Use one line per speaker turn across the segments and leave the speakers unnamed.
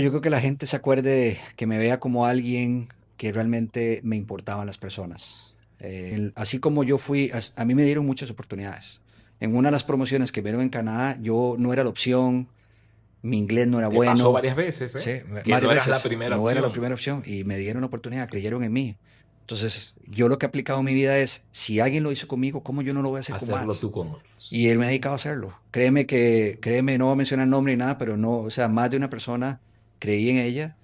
Yo creo que la gente se acuerde, que me vea como alguien que realmente me importaban las personas. Así como yo fui, a mí me dieron muchas oportunidades. En una de las promociones que vieron en Canadá, yo no era la opción, mi inglés no era
Te pasó
bueno,
varias veces, ¿eh?
sí,
Que
varias
no eras la
veces,
primera
no era la
opción.
primera opción y me dieron la oportunidad, creyeron en mí. Entonces, yo lo que he aplicado en mi vida es, si alguien lo hizo conmigo, ¿cómo yo no lo voy a hacer con
Hacerlo
más?
tú con otros.
Y él me ha dedicado a hacerlo. Créeme, no voy a mencionar nombre ni nada, pero no, o sea, más de una persona creí en ella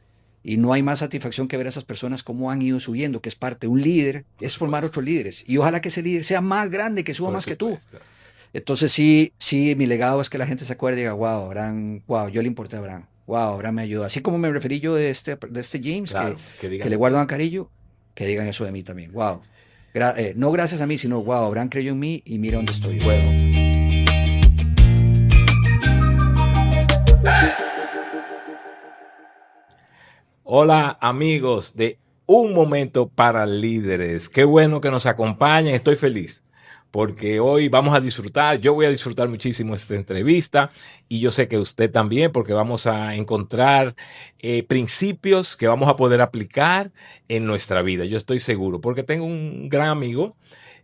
y no hay más satisfacción que ver a esas personas cómo han ido subiendo, que es parte. Un líder
Por
es formar
supuesto.
otros líderes y ojalá que ese líder sea más grande, que suba
Por
más que tú.
supuesto.
Entonces sí, sí, mi legado es que la gente se acuerde y diga, wow, Abraham, wow, yo le importé a Abraham, wow, Abraham me ayudó. Así como me referí yo de este James, que,
Claro, que
que
digan
le
de
guardo
ti.
a Carillo, que digan eso de mí también, wow. No gracias a mí, sino, wow, Abraham creyó en mí y mira dónde estoy hoy.
Bueno, hola amigos de Un Momento para Líderes. Qué bueno que nos acompañen. Estoy feliz porque hoy vamos a disfrutar. Yo voy a disfrutar muchísimo esta entrevista y yo sé que usted también porque vamos a encontrar principios que vamos a poder aplicar en nuestra vida. Yo estoy seguro porque tengo un gran amigo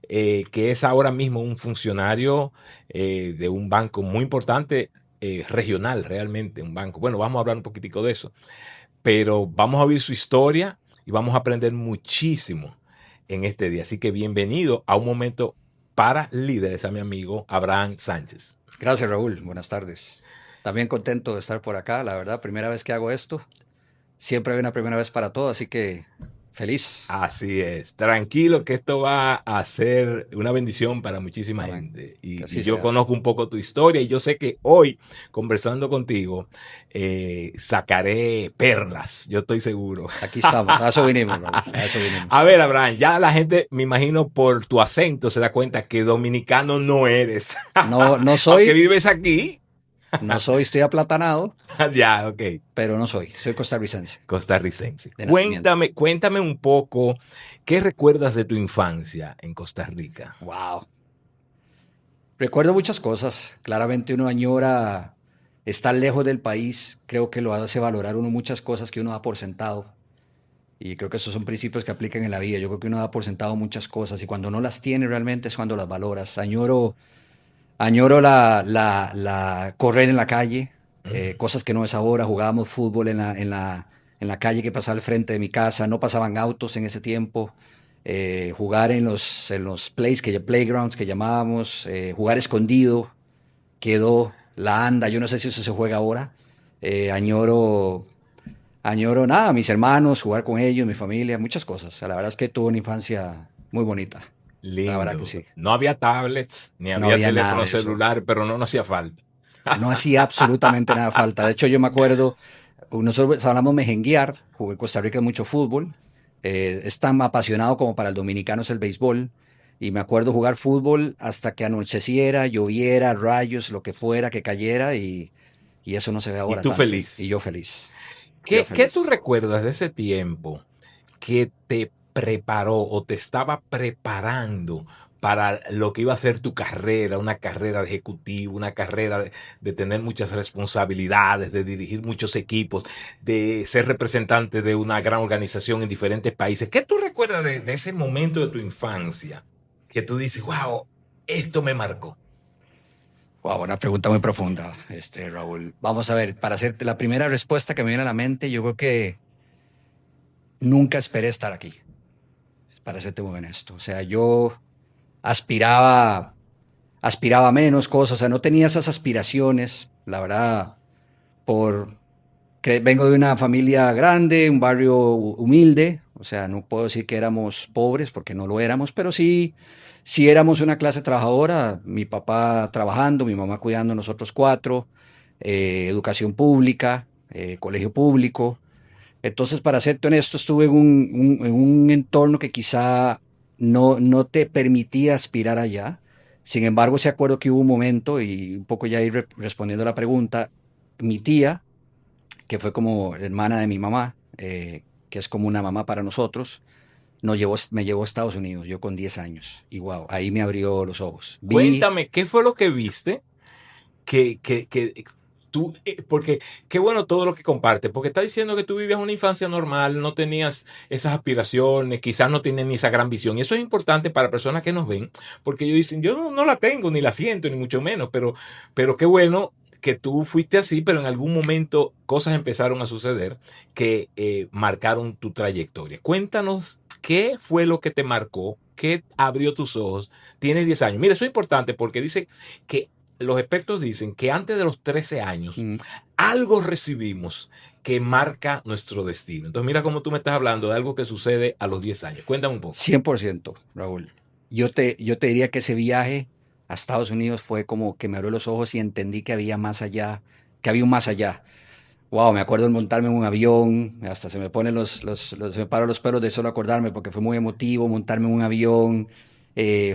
que es ahora mismo un funcionario de un banco muy importante, regional realmente, un banco. Bueno, vamos a hablar un poquitico de eso, pero vamos a oír su historia y vamos a aprender muchísimo en este día. Así que bienvenido a Un Momento para Líderes a mi amigo Abraham Sánchez.
Gracias, Raúl. Buenas tardes. También contento de estar por acá, la verdad, primera vez que hago esto. Siempre hay una primera vez para todo, así que feliz.
Así es, tranquilo que esto va a ser una bendición para muchísima
Amén.
gente.
Que
Y
así
yo
sea.
conozco un poco tu historia y yo sé que hoy, conversando contigo, sacaré perlas, yo estoy seguro.
Aquí estamos. A eso vinimos, Raúl. A eso vinimos.
A ver, Abraham, ya la gente, me imagino por tu acento, se da cuenta que dominicano no eres.
No, no
Aunque
soy,
vives aquí.
estoy aplatanado,
Ya, ok.
pero no soy costarricense
Costarricense.
de nacimiento.
Cuéntame un poco, ¿qué recuerdas de tu infancia en Costa Rica?
Wow. Recuerdo muchas cosas. Claramente uno añora estar lejos del país. Creo que lo hace valorar uno muchas cosas que uno da por sentado. Y creo que esos son principios que aplican en la vida. Yo creo que uno da por sentado muchas cosas y cuando no las tiene realmente es cuando las valoras. Añoro la correr en la calle, cosas que no es ahora. Jugábamos fútbol en la calle que pasaba al frente de mi casa. No pasaban autos en ese tiempo. Jugar en los playgrounds que llamábamos. Jugar escondido. Quedó la anda. Yo no sé si eso se juega ahora. Añoro nada, mis hermanos, jugar con ellos, mi familia, muchas cosas. La verdad es que tuve una infancia muy bonita. La verdad que
Lindo.
sí.
No había tablets, ni
No
había
había nada
teléfono
de eso.
celular, pero no nos hacía falta.
No hacía absolutamente nada falta. De hecho, yo me acuerdo, nosotros hablamos mejenguear, jugué en Costa Rica mucho fútbol. Es tan apasionado como para el dominicano es el béisbol. Y me acuerdo jugar fútbol hasta que anocheciera, lloviera, rayos, lo que fuera, que cayera. Y eso no se ve
Y
ahora
tú
tanto. Y yo
feliz.
feliz. Yo
¿Qué tú
feliz.
recuerdas de ese tiempo que te preparó o te estaba preparando para lo que iba a ser tu carrera, una carrera de ejecutivo, una carrera de tener muchas responsabilidades, de dirigir muchos equipos, de ser representante de una gran organización en diferentes países? ¿Qué tú recuerdas de ese momento de tu infancia que tú dices, wow, esto me marcó?
Wow, una pregunta muy profunda, Raúl. Vamos a ver, para hacerte la primera respuesta que me viene a la mente, yo creo que nunca esperé estar aquí, para serte muy honesto. O sea, yo aspiraba, aspiraba a menos cosas, o sea, no tenía esas aspiraciones, la verdad, por que vengo de una familia grande, un barrio humilde, o sea, no puedo decir que éramos pobres porque no lo éramos, pero sí éramos una clase trabajadora, mi papá trabajando, mi mamá cuidando a nosotros cuatro, educación pública, colegio público. Entonces, para serte honesto, estuve en un entorno que quizá no te permitía aspirar allá. Sin embargo, se acuerdo que hubo un momento, y un poco ya ir respondiendo a la pregunta, mi tía, que fue como hermana de mi mamá, que es como una mamá para nosotros, me llevó a Estados Unidos, yo con 10 años. Y wow, ahí me abrió los ojos. Vi,
Cuéntame, ¿qué fue lo que viste que Porque qué bueno todo lo que compartes, porque está diciendo que tú vivías una infancia normal, no tenías esas aspiraciones, quizás no tenías ni esa gran visión. Y eso es importante para personas que nos ven, porque ellos dicen, yo no la tengo, ni la siento, ni mucho menos, pero qué bueno que tú fuiste así, pero en algún momento cosas empezaron a suceder que marcaron tu trayectoria. Cuéntanos qué fue lo que te marcó, qué abrió tus ojos. Tienes 10 años. Mira, eso es importante porque dice que los expertos dicen que antes de los 13 años
Mm,
algo recibimos que marca nuestro destino. Entonces mira cómo tú me estás hablando de algo que sucede a los 10 años. Cuéntame un poco.
100%, Raúl. Yo te diría que ese viaje a Estados Unidos fue como que me abrió los ojos y entendí que había más allá, que había un más allá. Wow, me acuerdo de montarme en un avión, hasta se me ponen se me paran los pelos de solo acordarme porque fue muy emotivo montarme en un avión.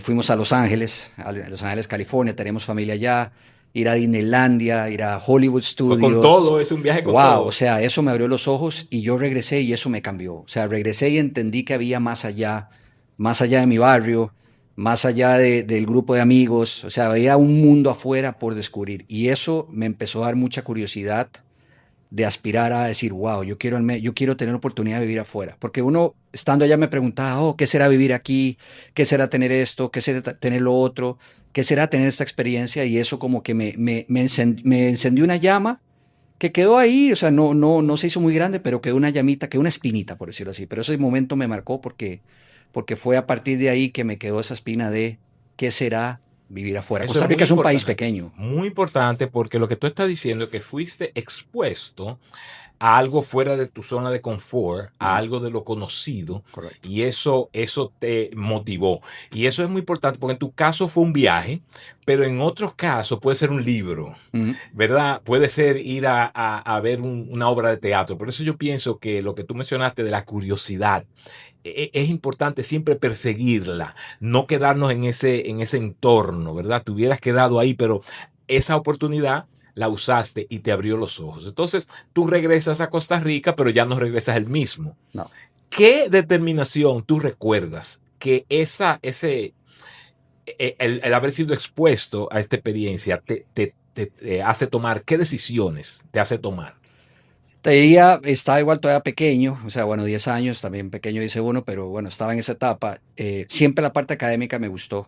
Fuimos a Los Ángeles, Los Ángeles, California, tenemos familia allá, ir a Disneylandia, ir a Hollywood
Fue con
Studios.
todo, es un viaje con
Wow, o
todo.
sea, eso me abrió los ojos y yo regresé y eso me cambió. O sea, regresé y entendí que había más allá de mi barrio, más allá del grupo de amigos. O sea, había un mundo afuera por descubrir y eso me empezó a dar mucha curiosidad de aspirar a decir, wow, yo quiero tener la oportunidad de vivir afuera. Porque uno, estando allá, me preguntaba, oh, ¿qué será vivir aquí? ¿Qué será tener esto? ¿Qué será tener lo otro? ¿Qué será tener esta experiencia? Y eso como que me encendió una llama que quedó ahí, o sea, no se hizo muy grande, pero quedó una llamita, quedó una espinita, por decirlo así. Pero ese momento me marcó porque fue a partir de ahí que me quedó esa espina de qué será vivir afuera.
Eso
Costa
es
Rica
muy
es un país
importante.
pequeño,
Muy importante porque lo que tú estás diciendo es que fuiste expuesto a algo fuera de tu zona de confort, a
mm,
algo de lo conocido,
correcto.
y eso te motivó. Y eso es muy importante porque en tu caso fue un viaje, pero en otros casos puede ser un libro,
Mm,
¿verdad? Puede ser ir a ver una obra de teatro. Por eso yo pienso que lo que tú mencionaste de la curiosidad, es importante siempre perseguirla, no quedarnos en ese entorno, ¿verdad? Te hubieras quedado ahí, pero esa oportunidad la usaste y te abrió los ojos. Entonces, tú regresas a Costa Rica, pero ya no regresas el mismo.
no.
¿Qué determinación tú recuerdas que el haber sido expuesto a esta experiencia te hace tomar? ¿Qué decisiones te hace tomar?
Te diría, estaba igual todavía pequeño, o sea, bueno, 10 años, también pequeño dice uno, pero bueno, estaba en esa etapa. Siempre la parte académica me gustó,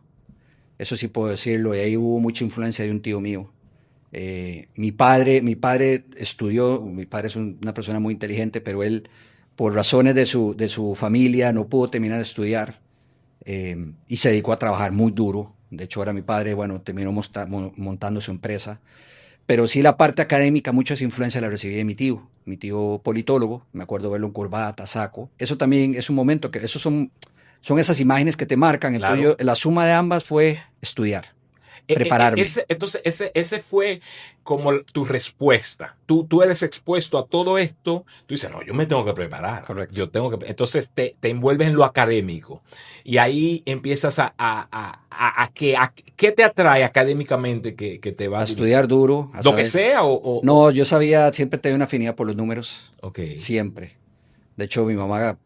eso sí puedo decirlo, y ahí hubo mucha influencia de un tío mío. Mi padre estudió, mi padre es una persona muy inteligente, pero él, por razones de su familia, no pudo terminar de estudiar y se dedicó a trabajar muy duro. De hecho, ahora mi padre, bueno, terminó montando su empresa. Pero sí la parte académica, muchas influencias la recibí de mi tío politólogo, me acuerdo verlo en corbata, saco. Eso también es un momento que, son esas imágenes que te marcan. Entonces
Claro.
la suma de ambas fue estudiar, prepararme.
Entonces, ese fue como tu respuesta. Tú eres expuesto a todo esto. Tú dices, no, yo me tengo que preparar.
Correcto.
Yo tengo que. Entonces te envuelves en lo académico. Y ahí empiezas ¿qué te atrae académicamente que te va
A
a dirigir?
estudiar duro, a
Lo que
saber.
sea
No, yo sabía, siempre tenía una afinidad por los números,
Ok.
siempre. De hecho, mi mamá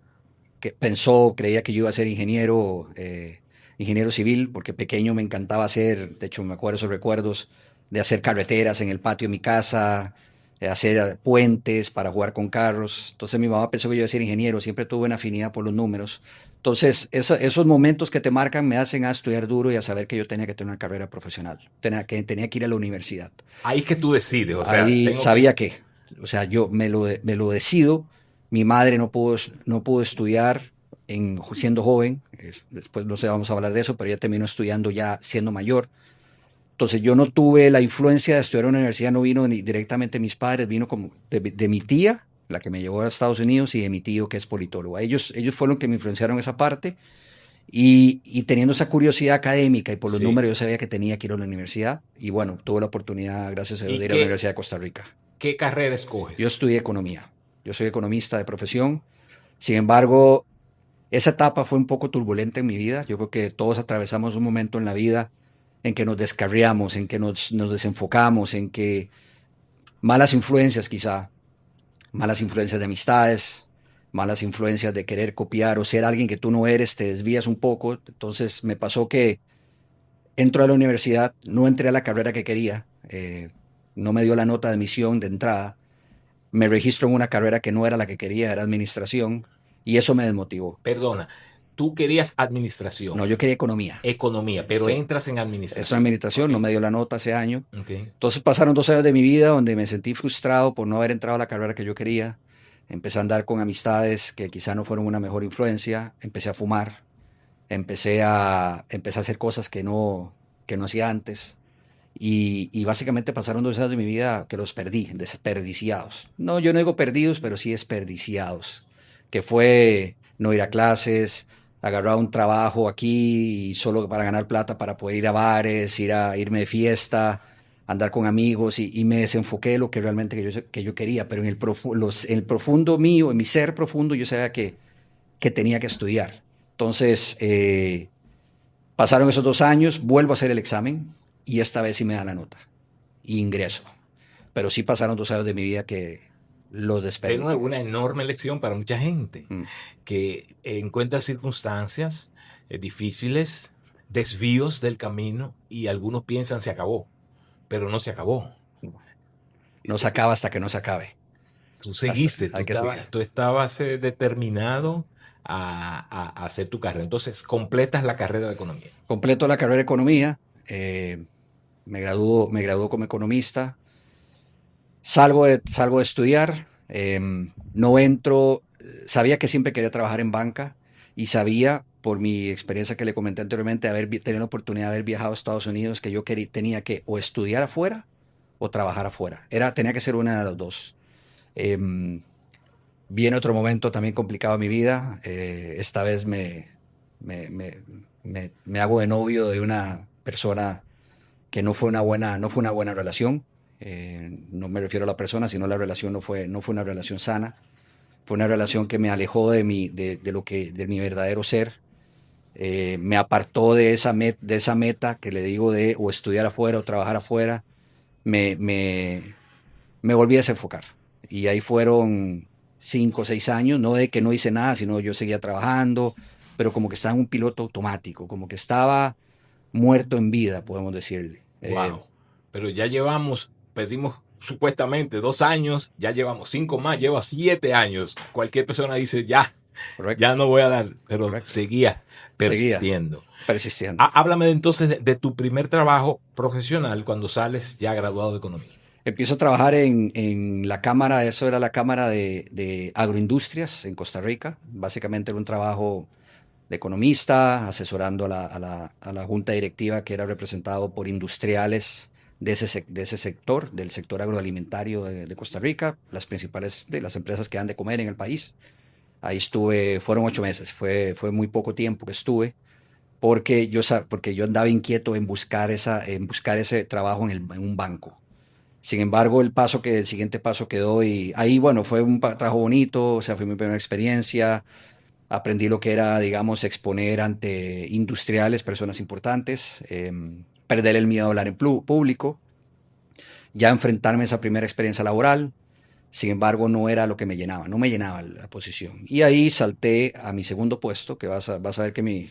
creía que yo iba a ser ingeniero civil, porque pequeño me encantaba hacer, de hecho me acuerdo esos recuerdos de hacer carreteras en el patio de mi casa, de hacer puentes para jugar con carros. Entonces mi mamá pensó que yo iba a ser ingeniero, siempre tuve una afinidad por los números. Entonces esos momentos que te marcan me hacen a estudiar duro y a saber que yo tenía que tener una carrera profesional, tenía que ir a la universidad.
Ahí es que tú decides. O sea,
Ahí
tengo que.
sabía que, o sea, yo me lo decido. Mi madre no pudo estudiar siendo joven. Después no sé, vamos a hablar de eso, pero ella terminó estudiando ya siendo mayor. Entonces yo no tuve la influencia de estudiar en una universidad, no vino ni directamente de mis padres, vino como de mi tía, la que me llevó a Estados Unidos, y de mi tío, que es politólogo. Ellos fueron los que me influenciaron esa parte. Y teniendo esa curiosidad académica y por los
Sí.
números, yo sabía que tenía que ir a la universidad. Y bueno, tuve la oportunidad, gracias a Dios,
¿Y
de ir a la Universidad de Costa Rica.
qué carrera
Yo
escoges?
estudié economía. Yo soy economista de profesión. Sin embargo, esa etapa fue un poco turbulenta en mi vida. Yo creo que todos atravesamos un momento en la vida en que nos descarriamos, en que nos desenfocamos, en que malas influencias quizá, malas influencias de amistades, malas influencias de querer copiar o ser alguien que tú no eres, te desvías un poco. Entonces me pasó que entro a la universidad, no entré a la carrera que quería. no me dio la nota de admisión de entrada, me registro en una carrera que no era la que quería, era administración, y eso me desmotivó.
Perdona, tú querías
No,
administración,
yo quería economía.
economía, pero
Sí.
entras en
Esto en
administración.
administración,
Ok,
no me dio la nota ese año.
ok.
Entonces pasaron 2 años de mi vida donde me sentí frustrado por no haber entrado a la carrera que yo quería. Empecé a andar con amistades que quizá no fueron una mejor influencia. Empecé a fumar. Empecé a hacer cosas que no hacía antes. Y básicamente pasaron 2 años de mi vida que los perdí, desperdiciados. No, yo no digo perdidos, pero sí desperdiciados. Que fue no ir a clases, agarrar un trabajo aquí y solo para ganar plata para poder ir a bares, irme de fiesta, andar con amigos y me desenfoqué de lo que realmente que yo quería. Pero en el profundo mío, en mi ser profundo, yo sabía que tenía que estudiar. Entonces, pasaron esos 2 años, vuelvo a hacer el examen y esta vez sí me da la nota y ingreso. Pero sí pasaron 2 años de mi vida que los
Pero
desperdicié.
una enorme lección para mucha gente
Mm.
que encuentra circunstancias difíciles, desvíos del camino y algunos piensan se acabó, pero no se acabó.
No se acaba hasta que no se acabe.
Tú seguiste,
Hay que seguir.
tú estabas determinado a hacer tu carrera. Entonces, completas la carrera de economía.
Completo la carrera de economía, me graduó como economista, salgo de estudiar, no entro, sabía que siempre quería trabajar en banca y sabía por mi experiencia que le comenté anteriormente, tenido la oportunidad de haber viajado a Estados Unidos, que yo tenía que o estudiar afuera o trabajar afuera. Tenía que ser una de las dos. Em, Viene otro momento también complicado en mi vida. Esta vez me, me- me hago de novio de una persona que no fue una buena relación. No me refiero a la persona, sino la relación no fue una relación sana. Fue una relación que me alejó de mi verdadero ser. Me apartó de esa meta que le digo de o estudiar afuera o trabajar afuera. Me, me, Me volví a desenfocar. Y ahí fueron 5 o 6 años, no de que no hice nada, sino yo seguía trabajando, pero como que estaba en un piloto automático, como que estaba muerto en vida, podemos decirle.
Wow. Pero ya perdimos supuestamente 2 años, ya llevamos 5 más, lleva 7 años. Cualquier persona dice,
Correcto,
ya no voy a dar, pero
correcto.
seguía
Seguía
persistiendo.
persistiendo.
Háblame entonces de tu primer trabajo profesional cuando sales ya graduado de economía.
Empiezo a trabajar en la cámara, eso era la cámara de agroindustrias en Costa Rica. Básicamente era un trabajo de economista, asesorando a la junta directiva que era representado por industriales de ese sector, del sector agroalimentario de Costa Rica, las principales de las empresas que dan de comer en el país. Ahí estuve, fueron 8 meses, fue muy poco tiempo que estuve, porque yo andaba inquieto en buscar ese trabajo en un banco. Sin embargo, el siguiente paso que doy, ahí, bueno, fue un trabajo bonito, o sea, fue mi primera experiencia. Aprendí lo que era, digamos, exponer ante industriales, personas importantes, perder el miedo a hablar en público, ya enfrentarme a esa primera experiencia laboral. Sin embargo, no era lo que me llenaba, no me llenaba la posición. Y ahí salté a mi segundo puesto, que vas a ver que mi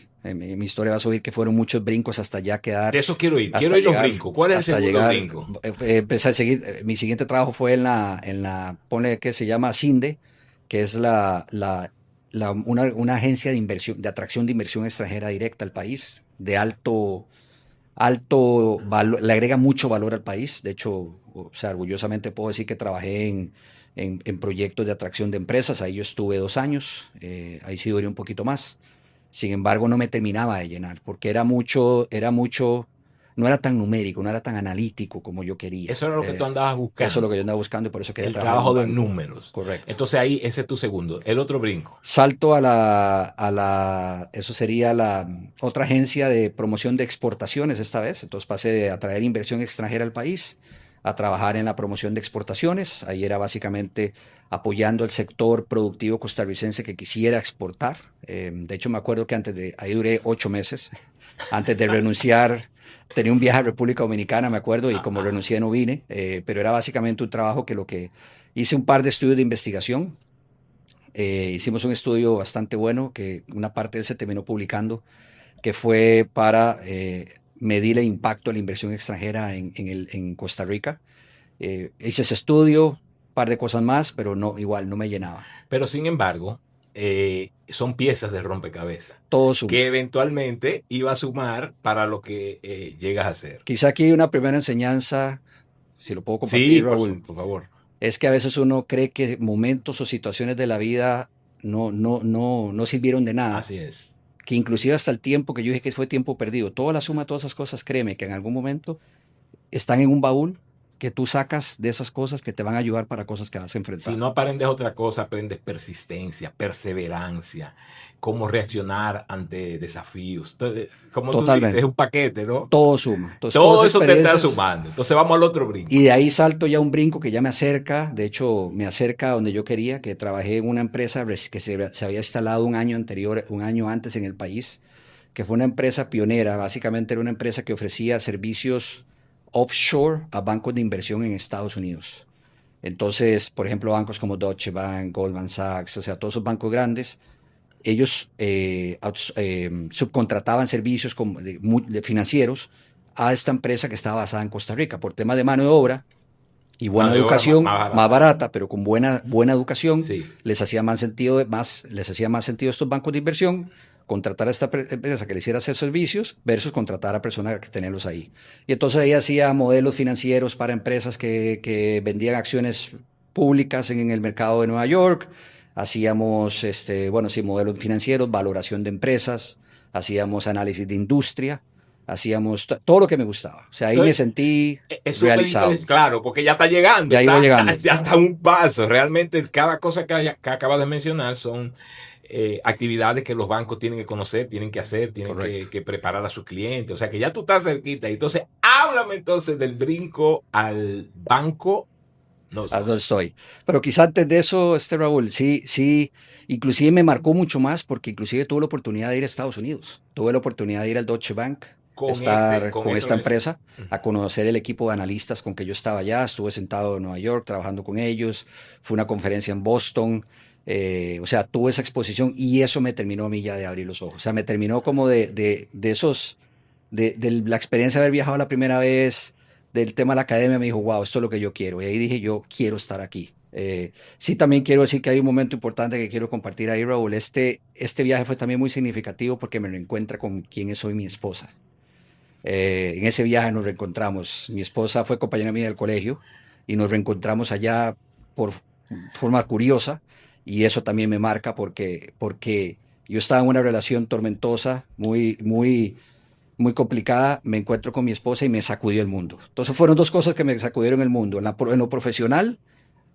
historia va a subir, que fueron muchos brincos hasta ya
De
quedar,
eso quiero
hasta
ir los
llegar,
brincos. ¿Cuál es el
hasta
segundo
llegar.
brinco?
Empecé a seguir, mi siguiente trabajo fue ponle que se llama CINDE, que es una agencia de inversión, de atracción de inversión extranjera directa al país, de alto valor, le agrega mucho valor al país. De hecho, o sea, orgullosamente puedo decir que trabajé en proyectos de atracción de empresas. Ahí yo estuve 2 años, ahí sí duré un poquito más. Sin embargo, no me terminaba de llenar porque no era tan numérico, no era tan analítico como yo quería.
Eso era lo que tú andabas buscando.
Eso es lo que yo andaba buscando y por eso quería
El
trabajar en
trabajo
un
de
banco.
números.
Correcto.
Entonces ahí, ese es tu segundo. El otro brinco.
Salto eso sería la otra agencia de promoción de exportaciones esta vez. Entonces pasé de atraer inversión extranjera al país a trabajar en la promoción de exportaciones. Ahí era básicamente apoyando al sector productivo costarricense que quisiera exportar. De hecho, me acuerdo que ahí duré 8 meses. Antes de renunciar, tenía un viaje a República Dominicana, me acuerdo, y como renuncié no vine. Pero era básicamente un trabajo hice un par de estudios de investigación. Hicimos un estudio bastante bueno que una parte de él se terminó publicando, que fue para medir el impacto de la inversión extranjera en Costa Rica. Hice ese estudio, un par de cosas más, pero no, igual no me llenaba.
Pero sin embargo, son piezas de rompecabezas
Todo suma.
que eventualmente iba a sumar para lo que llegas a hacer.
Quizá aquí una primera enseñanza, si lo puedo compartir,
Sí,
Raúl,
por favor.
es que a veces uno cree que momentos o situaciones de la vida no sirvieron de nada,
Así es.
que inclusive hasta el tiempo que yo dije que fue tiempo perdido, toda la suma de todas esas cosas, créeme que en algún momento están en un baúl que tú sacas de esas cosas que te van a ayudar para cosas que vas a
Si
enfrentar.
no aprendes otra cosa, aprendes persistencia, perseverancia, cómo reaccionar ante desafíos. Entonces, como tú dices, es
Totalmente.
un paquete, ¿no?
Todo suma. Entonces,
Todo
todas
eso te está
experiencias.
sumando. Entonces vamos al otro brinco.
Y de ahí salto ya un brinco que ya me acerca, de hecho me acerca a donde yo quería, que trabajé en una empresa que se había instalado un año anterior, un año antes en el país, que fue una empresa pionera, básicamente era una empresa que ofrecía servicios offshore a bancos de inversión en Estados Unidos. Entonces, por ejemplo, bancos como Deutsche Bank, Goldman Sachs, o sea, todos esos bancos grandes, ellos subcontrataban servicios de financieros a esta empresa que estaba basada en Costa Rica por temas de mano de obra y buena
Mano de obra
educación,
más
más
barata.
barata, pero con buena educación,
Sí.
les hacía más sentido, les hacía más sentido a estos bancos de inversión contratar a esta empresa que le hiciera hacer servicios versus contratar a personas que tenerlos ahí. Y entonces ahí hacía modelos financieros para empresas que vendían acciones públicas en el mercado de Nueva York. Hacíamos, sí, modelos financieros, valoración de empresas, hacíamos análisis de industria, hacíamos todo lo que me gustaba. O sea, ahí me
Entonces,
sentí
es súper
realizado.
interesante. Claro, porque ya está llegando.
Ya iba llegando.
Ya está un paso. Realmente, cada cosa que acabas de mencionar son actividades que los bancos tienen que conocer, tienen que hacer, tienen que preparar a sus clientes. O sea, que ya tú estás cerquita. Entonces, háblame entonces del brinco al banco. No sé.
¿A dónde estoy? Pero quizá antes de eso, Raúl, sí, inclusive me marcó mucho más porque inclusive tuve la oportunidad de ir a Estados Unidos. Tuve la oportunidad de ir al Deutsche Bank, estar con esta empresa, a conocer el equipo de analistas con que yo estaba allá. Estuve sentado en Nueva York trabajando con ellos. Fue una conferencia en Boston. O sea, tuve esa exposición y eso me terminó a mí ya de abrir los ojos. O sea, me terminó como de la experiencia de haber viajado la primera vez, del tema de la academia, me dijo, wow, esto es lo que yo quiero. Y ahí dije, yo quiero estar aquí. Sí, también quiero decir que hay un momento importante que quiero compartir ahí, Raúl. Este viaje fue también muy significativo porque me reencuentra con quien es hoy mi esposa. En ese viaje nos reencontramos. Mi esposa fue compañera mía del colegio y nos reencontramos allá por forma curiosa y eso también me marca porque yo estaba en una relación tormentosa, muy complicada, me encuentro con mi esposa y me sacudió el mundo. Entonces fueron dos cosas que me sacudieron el mundo, en lo profesional,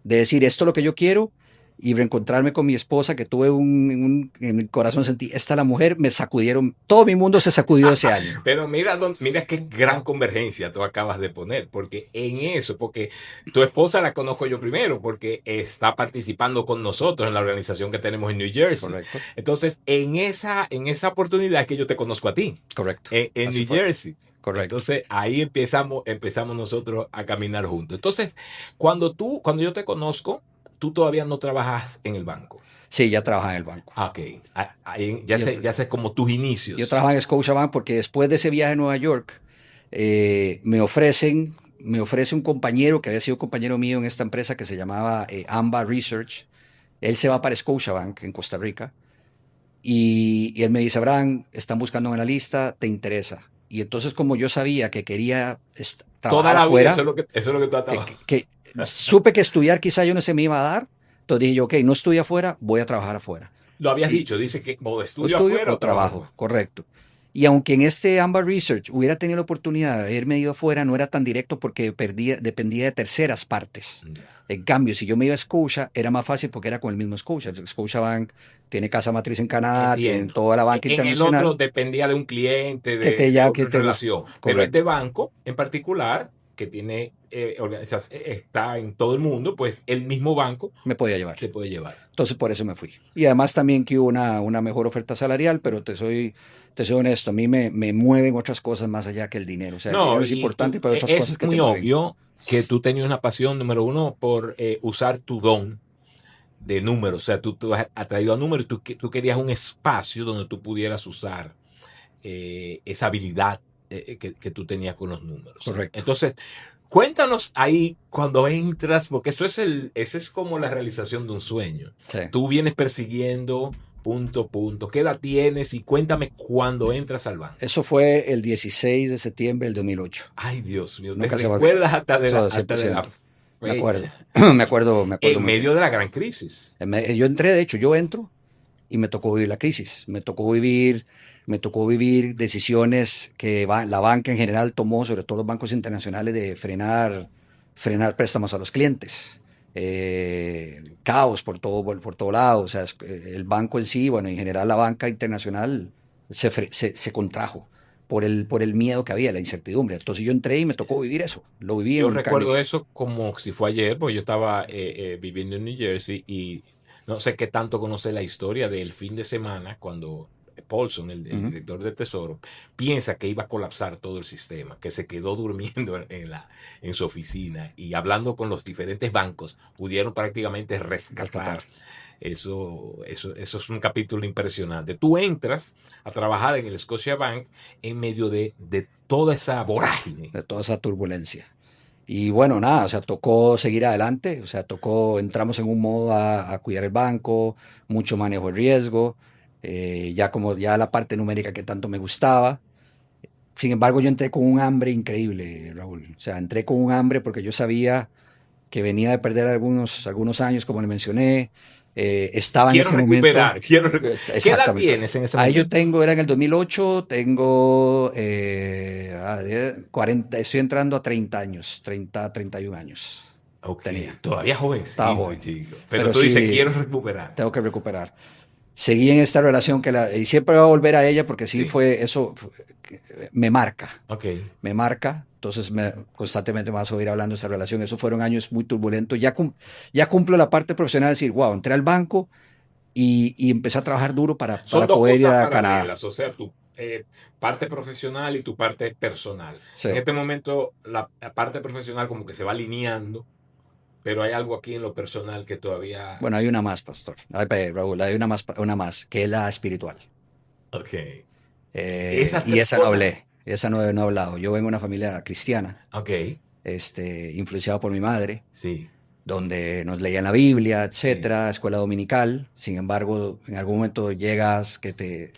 de decir esto es lo que yo quiero, y reencontrarme con mi esposa, que tuve en el corazón sentí, esta es la mujer, me sacudieron, todo mi mundo se sacudió ese año.
Pero mira qué gran convergencia tú acabas de poner, porque en eso, porque tu esposa la conozco yo primero, porque está participando con nosotros en la organización que tenemos en New Jersey.
Correcto.
Entonces, en esa oportunidad es que yo te conozco a ti.
Correcto.
En New Jersey.
Correcto.
Entonces, ahí empezamos nosotros a caminar juntos. Entonces, cuando yo te conozco, tú todavía no trabajas en el banco.
Sí, ya trabajaba en el banco.
Ok. Ya sé como tus inicios.
Yo trabajaba en Scotiabank porque después de ese viaje a Nueva York, me ofrece un compañero que había sido compañero mío en esta empresa que se llamaba AMBA Research. Él se va para Scotiabank en Costa Rica y él me dice, Abraham, están buscando un analista, ¿te interesa? Y entonces como yo sabía que quería trabajar
toda la
afuera,
vida, eso es lo que tú has trabajado.
que supe que estudiar quizá yo no se me iba a dar, entonces dije yo, ok, no estudio afuera, voy a trabajar afuera.
Lo habías dicho, dice que o estudio
afuera
o trabajo.
Correcto. Y aunque en este AMBA Research hubiera tenido la oportunidad de haberme ido afuera, no era tan directo porque dependía de terceras partes. En cambio, si yo me iba a Scotia, era más fácil porque era con el mismo Scotia. Scotiabank tiene casa matriz en Canadá, tiene toda la banca internacional.
El otro dependía de un cliente, de otra relación. Pero este banco en particular, que tiene está en todo el mundo, pues el mismo banco
me podía llevar.
te puede llevar.
Entonces por eso me fui. Y además también que hubo una mejor oferta salarial, pero te soy honesto, a mí me mueven otras cosas más allá que el dinero. O sea, el dinero es importante, pero otras cosas que te mueven.
Es muy obvio que tú tenías una pasión, número uno, por usar tu don de números. O sea, tú has atraído a números y tú querías un espacio donde tú pudieras usar esa habilidad que tú tenías con los números.
Correcto.
Entonces, Cuéntanos ahí cuando entras, porque ese es como la realización de un sueño.
Sí.
Tú vienes persiguiendo punto a punto. ¿Qué edad tienes? Y cuéntame cuándo entras al banco.
Eso fue el 16 de septiembre del 2008.
Ay, Dios mío, ¿te
Nunca se me
recuerdas hasta de
Eso,
hasta de la
100%. Me acuerdo.
fecha?
Me acuerdo
En
muy
medio
bien.
de la gran crisis.
Yo entré, de hecho, yo entro y me tocó vivir la crisis. Me tocó vivir decisiones que la banca en general tomó, sobre todo los bancos internacionales, de frenar préstamos a los clientes. Caos por todo lado. O sea, el banco en sí, bueno, en general la banca internacional se contrajo por el miedo que había, la incertidumbre. Entonces yo entré y me tocó vivir eso. Lo viví
Yo
en carne.
recuerdo eso como si fue ayer, porque yo estaba viviendo en New Jersey y no sé qué tanto conoce la historia del fin de semana cuando Paulson, el
Ujú.
director del Tesoro, piensa que iba a colapsar todo el sistema, que se quedó durmiendo en su oficina y hablando con los diferentes bancos, pudieron prácticamente rescatar.
Rescatar.
Eso es un capítulo impresionante. Tú entras a trabajar en el Scotiabank en medio de toda esa vorágine.
De toda esa turbulencia. Y bueno, nada, o sea, tocó seguir adelante, o sea, entramos en un modo a cuidar el banco, mucho manejo de riesgo, ya la parte numérica que tanto me gustaba. Sin embargo, yo entré con un hambre increíble, Raúl. O sea, entré con un hambre porque yo sabía que venía de perder algunos años, como le mencioné. Estaba en
Quiero
ese momento,
recuperar. ¿Qué edad
exactamente.
tienes en ese
Ahí yo
momento?
tengo, era en el 2008, tengo 40, estoy entrando a 30 años, 31 años
Ok,
tenía.
todavía
Estaba
jovencito,
joven,
chico. Pero
pero
tú dices,
sí,
quiero recuperar.
tengo que recuperar. Seguí en esta relación y siempre voy a volver a ella porque sí
Sí,
fue, eso me marca,
ok.
me marca. Entonces constantemente me vas a oír hablando de esta relación. Esos fueron años muy turbulentos. Ya cumplo la parte profesional de decir, wow, entré al banco y empecé a trabajar duro
Son
para
dos
poder ir
cosas
a Canadá.
paralelas, o sea, tu parte profesional y tu parte personal.
Sí.
En este momento, la parte profesional como que se va alineando, pero hay algo aquí en lo personal que todavía...
Bueno, hay una más, pastor. Ay, Raúl, hay una más, que es la espiritual.
Ok. Esas
Y
tres
esa no
cosas.
hablé, esa no he hablado. Yo vengo de una familia cristiana,
Ok,
influenciado por mi madre,
sí,
donde nos leían la Biblia,
sí.
etcétera, escuela dominical. Sin embargo, en algún momento llegas que te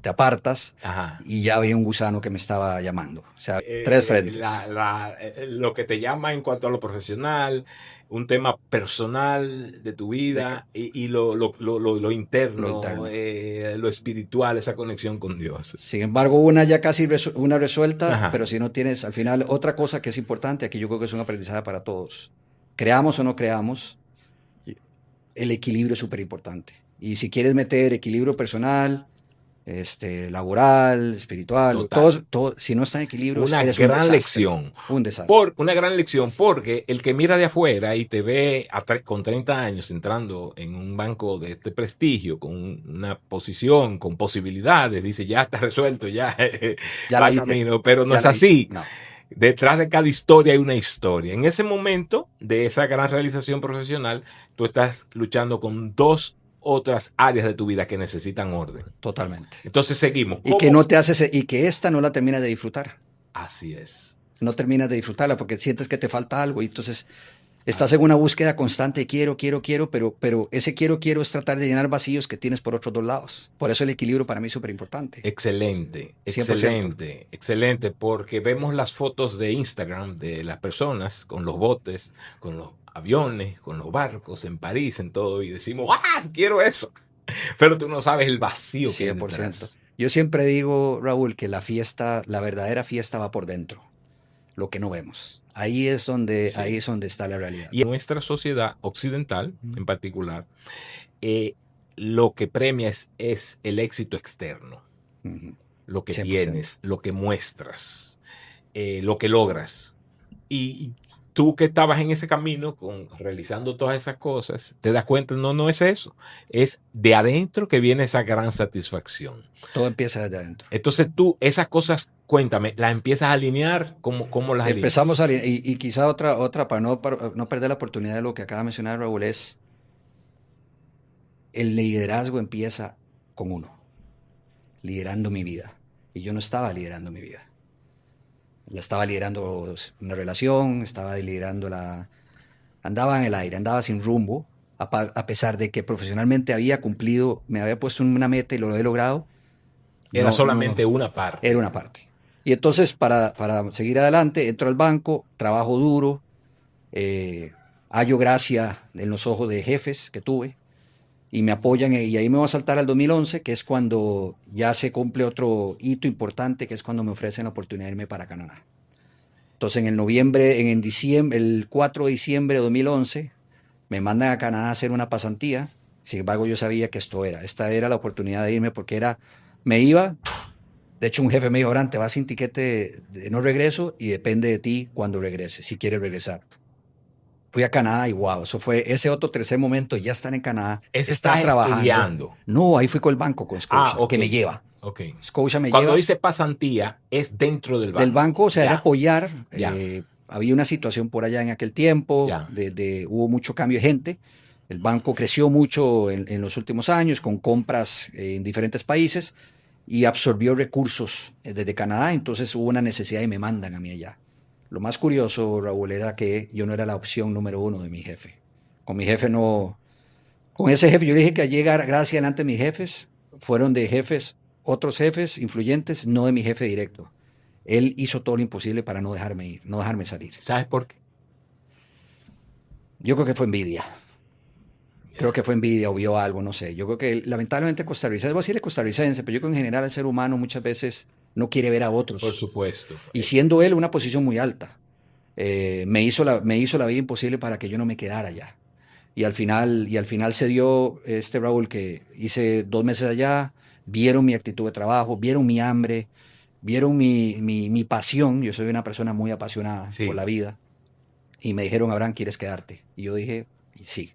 apartas
Ajá.
y ya había un gusano que me estaba llamando. O sea, tres frentes.
Lo que te llama en cuanto a lo profesional, un tema personal de tu
de que-
vida y lo
lo
interno,
interno.
lo espiritual, esa conexión con Dios.
Sin embargo, una ya casi una resuelta,
Ajá,
pero si no tienes, al final, otra cosa que es importante, aquí yo creo que es un aprendizaje para todos. Creamos o no creamos, el equilibrio es súper importante. Y si quieres meter equilibrio personal, laboral, espiritual,
total.
si no está en equilibrio,
Una
eres un
gran
desastre.
lección.
Un desastre.
Una gran lección porque el que mira de afuera y te ve con 30 años entrando en un banco de este prestigio, con una posición, con posibilidades, dice, ya está resuelto, ya
Ya la
va
hice,
camino, pero no
ya
es
la hice.
así.
No,
Detrás de cada historia hay una historia. En ese momento de esa gran realización profesional, tú estás luchando con dos otras áreas de tu vida que necesitan orden.
totalmente.
Entonces seguimos.
Y que
¿Cómo?
no te haces, y que esta no la terminas de disfrutar.
Así es.
No terminas de disfrutarla porque sientes que te falta algo y entonces estás en una búsqueda constante, quiero, pero ese quiero es tratar de llenar vacíos que tienes por otros dos lados. Por eso el equilibrio para mí es súper importante.
Excelente,
100%.
excelente, excelente, porque vemos las fotos de Instagram de las personas con los botes, con los aviones, con los barcos en París, en todo, y decimos, ¡ah, quiero eso! Pero tú no sabes el vacío que hay
100%.
detrás.
Yo siempre digo, Raúl, que la verdadera fiesta va por dentro, lo que no vemos. Ahí
Sí.
es donde está la realidad.
Y en nuestra sociedad occidental,
Ujú.
en particular, eh, lo que premia es el éxito externo,
Ujú.
lo que
100%.
tienes, lo que muestras, lo que logras. Y tú que estabas en ese camino, realizando todas esas cosas, te das cuenta, no es eso. Es de adentro que viene esa gran satisfacción.
Todo empieza desde adentro.
Entonces tú, esas cosas, cuéntame, ¿las empiezas a alinear? ¿Cómo las
Empezamos
alineas?
y quizá otra para no perder la oportunidad de lo que acaba de mencionar Raúl, es el liderazgo empieza con uno, liderando mi vida. Y yo no estaba liderando mi vida. Ya estaba liderando una relación, andaba en el aire, andaba sin rumbo, a pesar de que profesionalmente había cumplido, me había puesto una meta y lo he logrado.
Era
No,
solamente
no,
una
era
parte.
una parte. Y entonces, para seguir adelante, entro al banco, trabajo duro, eh, hallo gracia en los ojos de jefes que tuve y me apoyan. Y ahí me voy a saltar al 2011, que es cuando ya se cumple otro hito importante, que es cuando me ofrecen la oportunidad de irme para Canadá. Entonces, en diciembre, el 4 de diciembre de 2011, me mandan a Canadá a hacer una pasantía. Sin embargo, yo sabía que esta era la oportunidad de irme porque me iba. De hecho, un jefe me dijo, Abraham, te vas sin tiquete de no regreso y depende de ti cuando regreses, si quieres regresar. Fui a Canadá y wow, eso fue ese otro tercer momento, ya estar en Canadá,
Es
estar
estás
trabajando.
estudiando.
No, ahí fui con el banco, con
Ah,
Scotia,
ok.
que me lleva.
Ok.
Scotia me
Cuando
lleva
dice pasantía, es dentro del
del
banco.
banco, o sea, era
Ya,
apoyar.
ya,
Había una situación por allá en aquel tiempo,
ya.
hubo mucho cambio de gente. El banco creció mucho en los últimos años con compras en diferentes países y absorbió recursos desde Canadá, entonces hubo una necesidad y me mandan a mí allá. Lo más curioso, Raúl, era que yo no era la opción número uno de mi jefe. Con mi jefe no, con ese jefe yo le dije que llegar gracias delante de mis jefes, fueron de jefes, otros jefes influyentes, no de mi jefe directo. Él hizo todo lo imposible para no dejarme ir, no dejarme salir.
¿Sabes por qué?
Yo creo que fue envidia. Creo
Ya.
que fue envidia o vio algo, no sé. Yo creo que lamentablemente costarricense, voy a decirle costarricense, pero yo creo que en general el ser humano muchas veces no quiere ver a
Por
otros.
supuesto.
Y siendo él una posición muy alta, me hizo la vida imposible para que yo no me quedara allá. Y al final se dio Raúl, que hice 2 meses allá, vieron mi actitud de trabajo, vieron mi hambre, vieron mi pasión. Yo soy una persona muy apasionada por la
Sí.
vida. Y me dijeron, Abraham, ¿quieres quedarte? Y yo dije, sí.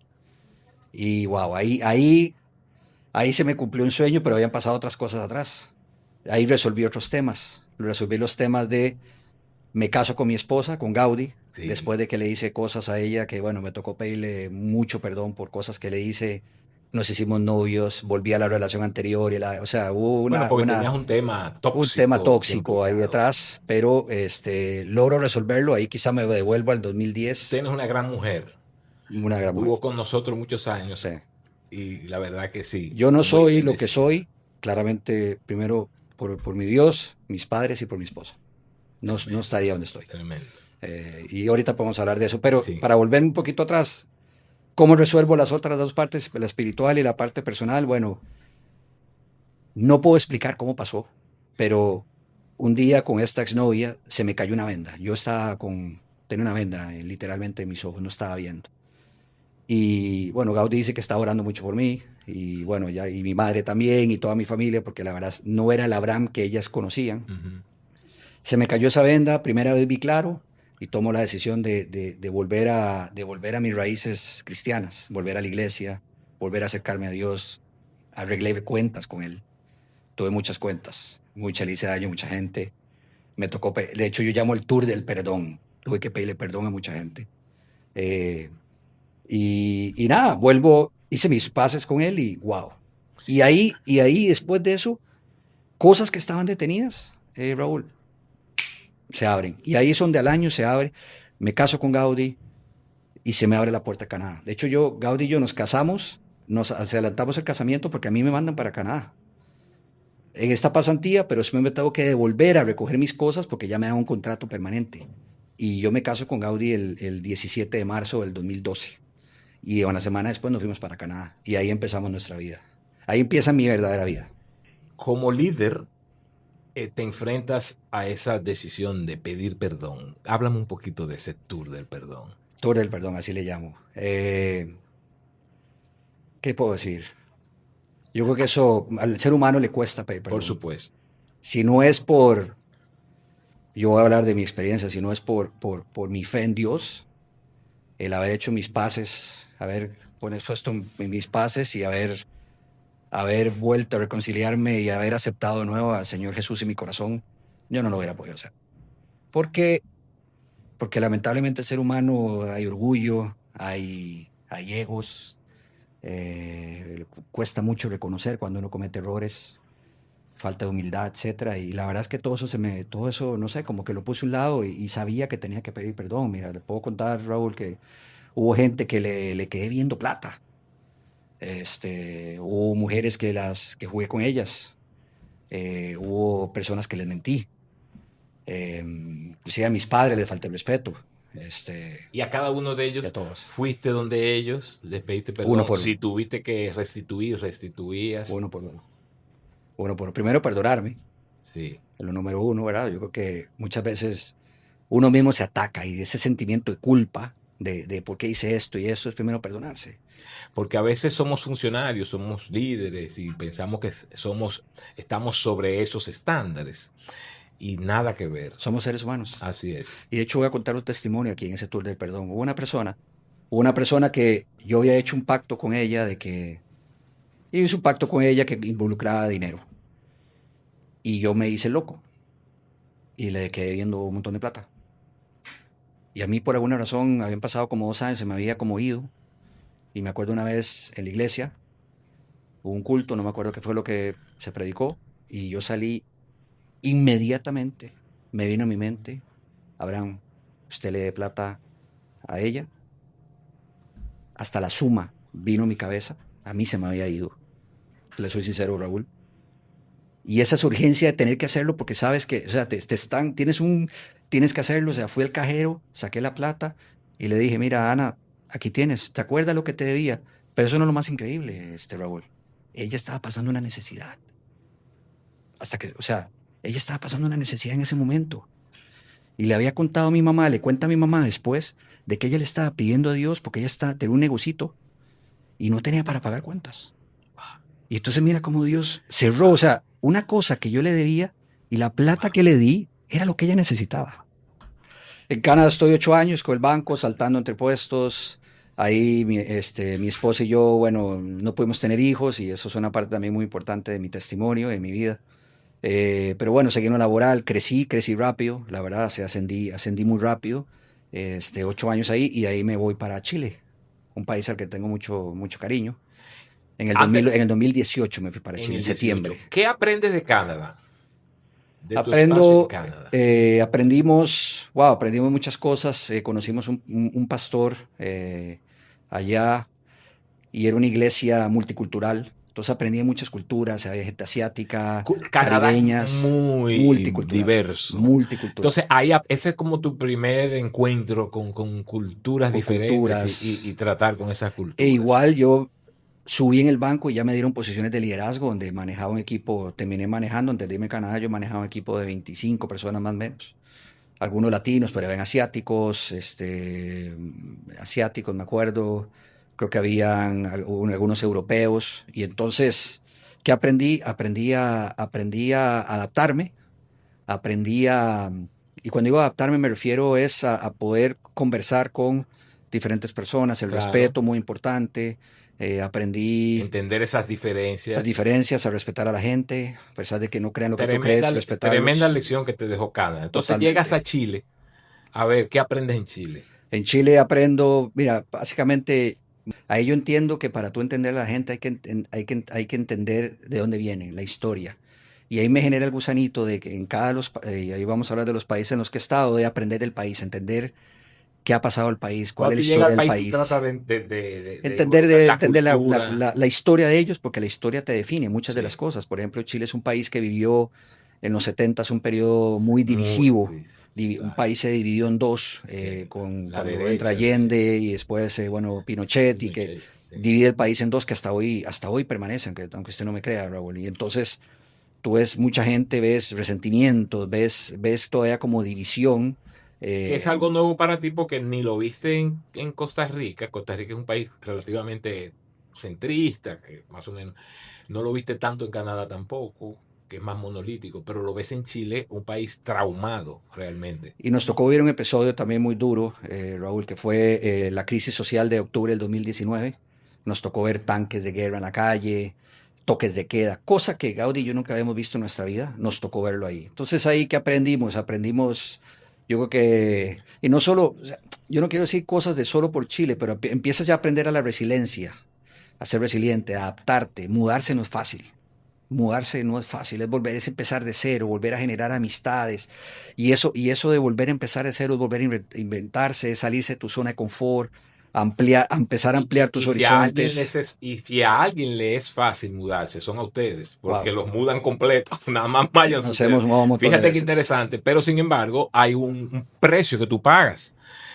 Y wow, ahí se me cumplió un sueño, pero habían pasado otras cosas atrás. Ahí resolví otros temas. Resolví los temas de me caso con mi esposa, con Gaudí,
Sí.
después de que le hice cosas a ella que, bueno, me tocó pedirle mucho perdón por cosas que le hice. Nos hicimos novios, volví a la relación anterior, o sea, hubo
Bueno, porque tenías un tema
un tema
tóxico
tóxico ahí
involucrado.
detrás, pero logro resolverlo. Ahí quizá me devuelvo al 2010,
Tienes una gran mujer.
una gran mujer.
Estuvo con nosotros muchos años
Sí.
y la verdad que sí,
Yo no
muy
soy lo que
bendecida.
soy, claramente, primero por mi Dios, mis padres y por mi esposa. No, no
Tremendo,
estaría donde estoy.
tremendo.
Y ahorita podemos hablar de eso, pero
Sí.
para volver un poquito atrás, ¿cómo resuelvo las otras dos partes, la espiritual y la parte personal? Bueno, no puedo explicar cómo pasó, pero un día con esta exnovia se me cayó una venda. Tenía una venda literalmente en mis ojos, no estaba viendo. Y bueno, Gaudí dice que estaba orando mucho por mí, y bueno, y mi madre también, y toda mi familia, porque la verdad no era el Abraham que ellas conocían.
Ujú.
Se me cayó esa venda, primera vez vi claro, y tomo la decisión de volver a mis raíces cristianas, volver a la iglesia, volver a acercarme a Dios, arreglé cuentas con Él. Tuve muchas cuentas, mucha le hice daño a mucha gente. De hecho, yo llamo el tour del perdón. Tuve que pedirle perdón a mucha gente. Eh, y nada, vuelvo, hice mis pases con Él y wow. Y ahí, después de eso, cosas que estaban detenidas, Raúl, se abren. Y ahí es donde al año se abre. Me caso con Gaudí y se me abre la puerta a Canadá. De hecho, Gaudí y yo nos casamos, nos adelantamos el casamiento porque a mí me mandan para Canadá. En esta pasantía, pero después me tengo que devolver a recoger mis cosas porque ya me dan un contrato permanente. Y yo me caso con Gaudí el 17 de marzo del 2012. Y una semana después nos fuimos para Canadá. Y ahí empezamos nuestra vida. Ahí empieza mi verdadera vida.
Como líder, te enfrentas a esa decisión de pedir perdón. Háblame un poquito de ese tour del perdón.
Tour del perdón, así le llamo. ¿Qué puedo decir? Yo creo que eso al ser humano le cuesta pedir
Por
perdón.
supuesto.
Si no es yo voy a hablar de mi experiencia, si no es por mi fe en Dios, el haber hecho mis paces, haber puesto mis paces y haber vuelto a reconciliarme y haber aceptado de nuevo al Señor Jesús en mi corazón, yo no lo hubiera podido hacer. Porque, porque lamentablemente el ser humano hay orgullo, hay egos, cuesta mucho reconocer cuando uno comete errores, falta de humildad, etcétera. Y la verdad es que todo eso, no sé, como que lo puse a un lado y sabía que tenía que pedir perdón. Mira, le puedo contar, Raúl, que hubo gente que le quedé viendo plata. Hubo mujeres que jugué con ellas. Hubo personas que les mentí. Inclusive a mis padres les falté el respeto.
Y a cada uno de
Y a
ellos
todos.
fuiste donde ellos, les pediste
Uno
perdón.
por
Si tuviste que restituir, restituías.
uno por uno. Uno por uno. Primero, perdonarme.
Sí.
Es lo número uno, ¿verdad? Yo creo que muchas veces uno mismo se ataca y ese sentimiento de culpa de por qué hice esto y eso es primero perdonarse.
Porque a veces somos funcionarios, somos líderes y pensamos que estamos sobre esos estándares. Y nada que ver.
Somos seres humanos.
Así es.
Y de hecho voy a contar un testimonio aquí en ese tour del perdón. Hubo una persona que yo había hecho un pacto con ella hice un pacto con ella que involucraba dinero. Y yo me hice loco y le quedé viendo un montón de plata. Y a mí por alguna razón habían pasado como 2 años, se me había como ido. Y me acuerdo una vez en la iglesia, hubo un culto, no me acuerdo qué fue lo que se predicó, y yo salí inmediatamente, me vino a mi mente, Abraham, usted le dé plata a ella, hasta la suma vino a mi cabeza, a mí se me había ido. Le soy sincero, Raúl. Y esa es urgencia de tener que hacerlo porque sabes que, o sea, tienes que hacerlo. O sea, fui al cajero, saqué la plata y le dije, mira, Ana, aquí tienes, ¿te acuerdas lo que te debía? Pero eso no es lo más increíble, Raúl. Ella estaba pasando una necesidad. O sea, ella estaba pasando una necesidad en ese momento. Y le había contado a mi mamá, le cuenta a mi mamá después de que ella le estaba pidiendo a Dios porque tenía un negocito y no tenía para pagar cuentas. Y entonces mira cómo Dios cerró, o sea, una cosa que yo le debía y la plata que le di era lo que ella necesitaba. En Canadá estoy 8 años con el banco, saltando entre puestos. Ahí mi esposa y yo, bueno, no pudimos tener hijos y eso es una parte también muy importante de mi testimonio, de mi vida. Pero bueno, seguí en lo laboral, crecí rápido, la verdad, ascendí muy rápido. 8 años ahí y ahí me voy para Chile, un país al que tengo mucho, mucho cariño. En el 2018 me fui para
En
Chile,
el
en
18.
septiembre.
¿Qué aprendes de Canadá? De tu espacio en Canadá.
Aprendimos muchas cosas. Conocimos un pastor allá y era una iglesia multicultural. Entonces aprendí de muchas culturas, había gente asiática,
Canadá es
caribeñas,
muy diverso.
multicultural.
Entonces, ese es como tu primer encuentro con culturas
Con
diferentes
culturas.
y tratar con esas culturas.
E igual yo subí en el banco y ya me dieron posiciones de liderazgo donde manejaba un equipo, terminé manejando, antes de irme a Canadá yo manejaba un equipo de 25 personas más o menos. Algunos latinos, pero habían asiáticos, me acuerdo, creo que habían algunos europeos. Y entonces, ¿qué aprendí? Aprendí a adaptarme, aprendí a, y cuando digo adaptarme me refiero a poder conversar con diferentes personas, el
Claro.
respeto muy importante. Aprendí
Entender esas diferencias.
las diferencias, a respetar a la gente, a pesar de que no crean lo que tú crees, respetarlos.
Tremenda lección que te dejó Canadá. Entonces
Totalmente.
llegas a Chile. A ver, ¿qué aprendes en Chile?
En Chile aprendo, mira, básicamente, ahí yo entiendo que para tú entender a la gente hay que entender de dónde vienen, la historia. Y ahí me genera el gusanito de que y ahí vamos a hablar de los países en los que he estado, de aprender del país, entender qué ha pasado al país, cuál
Cuando
es
tú
la
llegas
historia
al
del
país, tú
país.
tratas de
Entender
la cultura.
la historia de ellos, porque la historia te define muchas de
Sí.
las cosas. Por ejemplo, Chile es un país que vivió en los 70 un periodo muy divisivo. Un
claro.
país se dividió en dos,
Sí, la
cuando
derecha,
entra Allende y después, Pinochet, y que divide el país en dos que hasta hoy permanece, aunque usted no me crea, Raúl. Y entonces tú ves mucha gente, ves resentimientos, ves todavía como división.
Que es algo nuevo para ti porque ni lo viste en Costa Rica. Costa Rica es un país relativamente centrista, que más o menos. No lo viste tanto en Canadá tampoco, que es más monolítico, pero lo ves en Chile, un país traumado realmente.
Y nos tocó ver un episodio también muy duro, Raúl, que fue la crisis social de octubre del 2019. Nos tocó ver tanques de guerra en la calle, toques de queda, cosa que Gaudí y yo nunca habíamos visto en nuestra vida. Nos tocó verlo ahí. Entonces ahí que aprendimos, yo creo que, y no solo, o sea, yo no quiero decir cosas de solo por Chile, pero empiezas ya a aprender a la resiliencia, a ser resiliente, a adaptarte, mudarse no es fácil. Mudarse no es fácil, es empezar de cero, volver a generar amistades. Y eso de volver a empezar de cero es volver a inventarse, es salirse de tu zona de confort, empezar a ampliar tus horizontes.
Y si a alguien le es fácil mudarse, son a ustedes, porque
Wow,
los mudan completo, nada más váyanse
nos
ustedes.
hemos mudado un montón de
Fíjate qué
veces.
interesante, pero sin embargo hay un precio que tú pagas,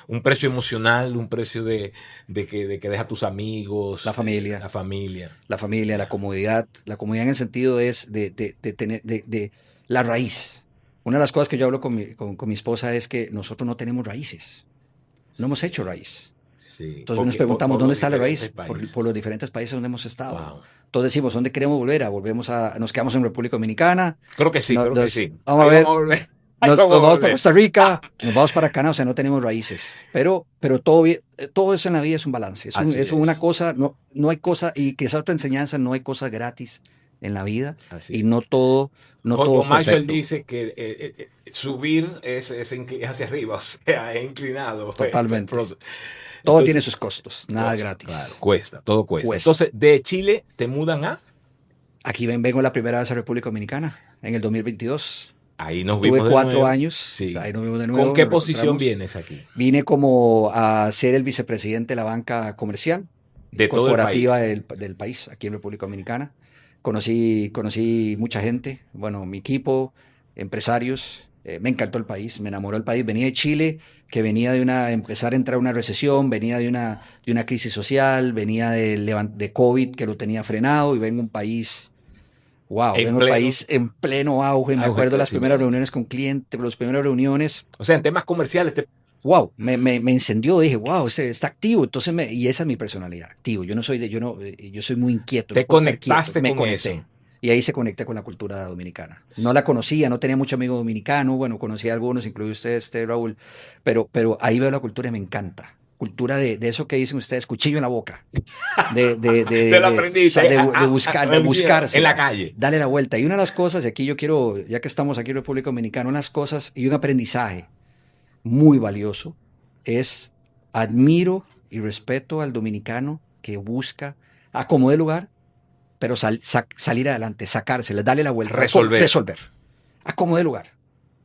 un precio emocional, un precio de que deja a tus amigos,
La familia,
la familia.
la familia, la comodidad en el sentido es de tener, de la raíz. Una de las cosas que yo hablo con mi esposa es que nosotros no tenemos raíces, no hemos hecho raíz.
Sí,
Entonces nos
porque
preguntamos,
por
¿dónde
los
está la
diferentes
raíz?
países.
Por los diferentes países donde hemos estado.
Wow.
Entonces decimos, ¿dónde queremos volver? Nos quedamos en República Dominicana,
Creo que sí.
vamos a
Ahí
ver,
vamos a volver. Ahí vamos
nos
a
vamos para
volver.
Costa Rica, nos vamos para Canadá, o sea, no tenemos raíces. Pero todo, todo eso en la vida es un balance,
Así
es una
es.
cosa, no hay cosa, y que esa otra enseñanza, no hay cosas gratis en la vida,
Así
y
es.
no todo es
John Marshall
perfecto,
dice que subir es hacia arriba, o sea, es inclinado.
totalmente. Todo tiene
Entonces,
sus costos, nada
claro,
gratis,
cuesta, todo cuesta.
cuesta.
Entonces, de Chile te mudan a.
Aquí vengo la primera vez a República Dominicana, en el 2022.
Ahí nos
Estuve
vimos de
4 años,
Sí.
ahí nos vimos de
¿Con
nuevo,
qué
nos
posición
reencontramos.
vienes aquí?
Vine como a ser el vicepresidente de la banca comercial
De todo el
corporativa
país.
del país, aquí en República Dominicana. Conocí mucha gente, bueno, mi equipo, empresarios. Me encantó el país, me enamoró el país. Venía de Chile, que venía empezar a entrar a una recesión, venía de una crisis social, venía de COVID, que lo tenía frenado, y vengo a un país. Wow,
En
vengo al
pleno
país en pleno auge. Me
auge de
acuerdo de las primeras
crecimiento.
reuniones con clientes, las primeras reuniones.
O sea, en temas comerciales
Wow, me encendió. Dije, wow, está activo. Entonces, y esa es mi personalidad, activo. Yo no soy yo no, yo soy muy inquieto. No
te
puedo estar quieto.
conectaste
Me
con
conecté.
eso.
Y ahí se conecté con la cultura dominicana. No la conocía, no tenía mucho amigo dominicano. Bueno, conocí a algunos, incluido usted, Raúl. Pero ahí veo la cultura y me encanta. Cultura de eso que dicen ustedes, cuchillo en la boca.
Te lo aprendiste
De buscarse,
en la calle.
darle la vuelta. Y una de las cosas, y aquí yo quiero, ya que estamos aquí en República Dominicana, una de las cosas y un aprendizaje muy valioso es admiro y respeto al dominicano que busca a como de lugar, pero salir adelante, sacársela, darle la vuelta, resolver, a como de lugar.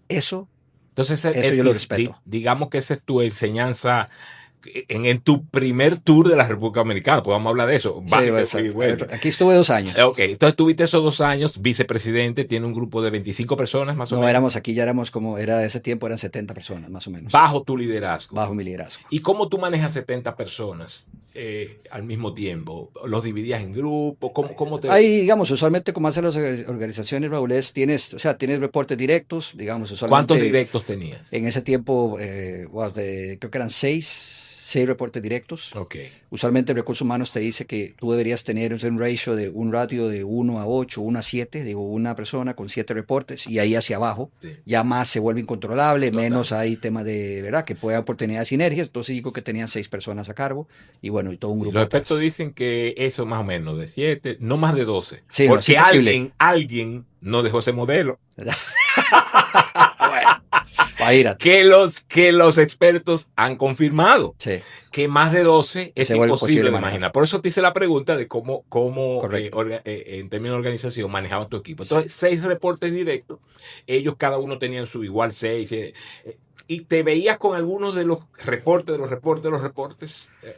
Eso
Entonces,
yo lo respeto.
digamos que esa es tu enseñanza en tu primer tour de la República Dominicana, pues vamos a hablar de eso.
Sí, aquí estuve 2 años.
Ok, entonces tuviste esos 2 años, vicepresidente, tiene un grupo de 25 personas más o
No
menos.
éramos aquí, ya éramos como, era ese tiempo eran 70 personas más o menos.
Bajo tu liderazgo.
Bajo mi liderazgo.
¿Y cómo tú manejas 70 personas al mismo tiempo? ¿Los dividías en grupos? ¿Cómo te...?
Ahí, digamos, usualmente como hacen las organizaciones, Raúl, tienes reportes directos, digamos, usualmente.
¿Cuántos directos tenías?
En ese tiempo, creo que eran seis reportes directos.
Ok.
Usualmente Recursos Humanos te dice que tú deberías tener un ratio de un ratio de 1 a 8, 1 a 7, digo, una persona con 7 reportes, y ahí hacia abajo,
Sí.
ya más se vuelve incontrolable,
Total.
menos hay temas de, ¿verdad? Que puede haber oportunidad de sinergias. Entonces digo que tenían 6 personas a cargo, y bueno, y todo un grupo
Los
atrás.
expertos dicen que eso más o menos de 7, no más de 12.
Sí, no, es
porque
imposible.
alguien no dejó ese modelo.
Bueno,
Que los expertos han confirmado
sí,
que más de 12 es
se vuelve
imposible
imposible
de
manejar.
imaginar. Por eso te hice la pregunta de cómo
Correcto.
en términos de organización manejaba tu equipo. Entonces, 6 reportes directos, ellos cada uno tenían su igual 6. ¿Y te veías con algunos de los reportes,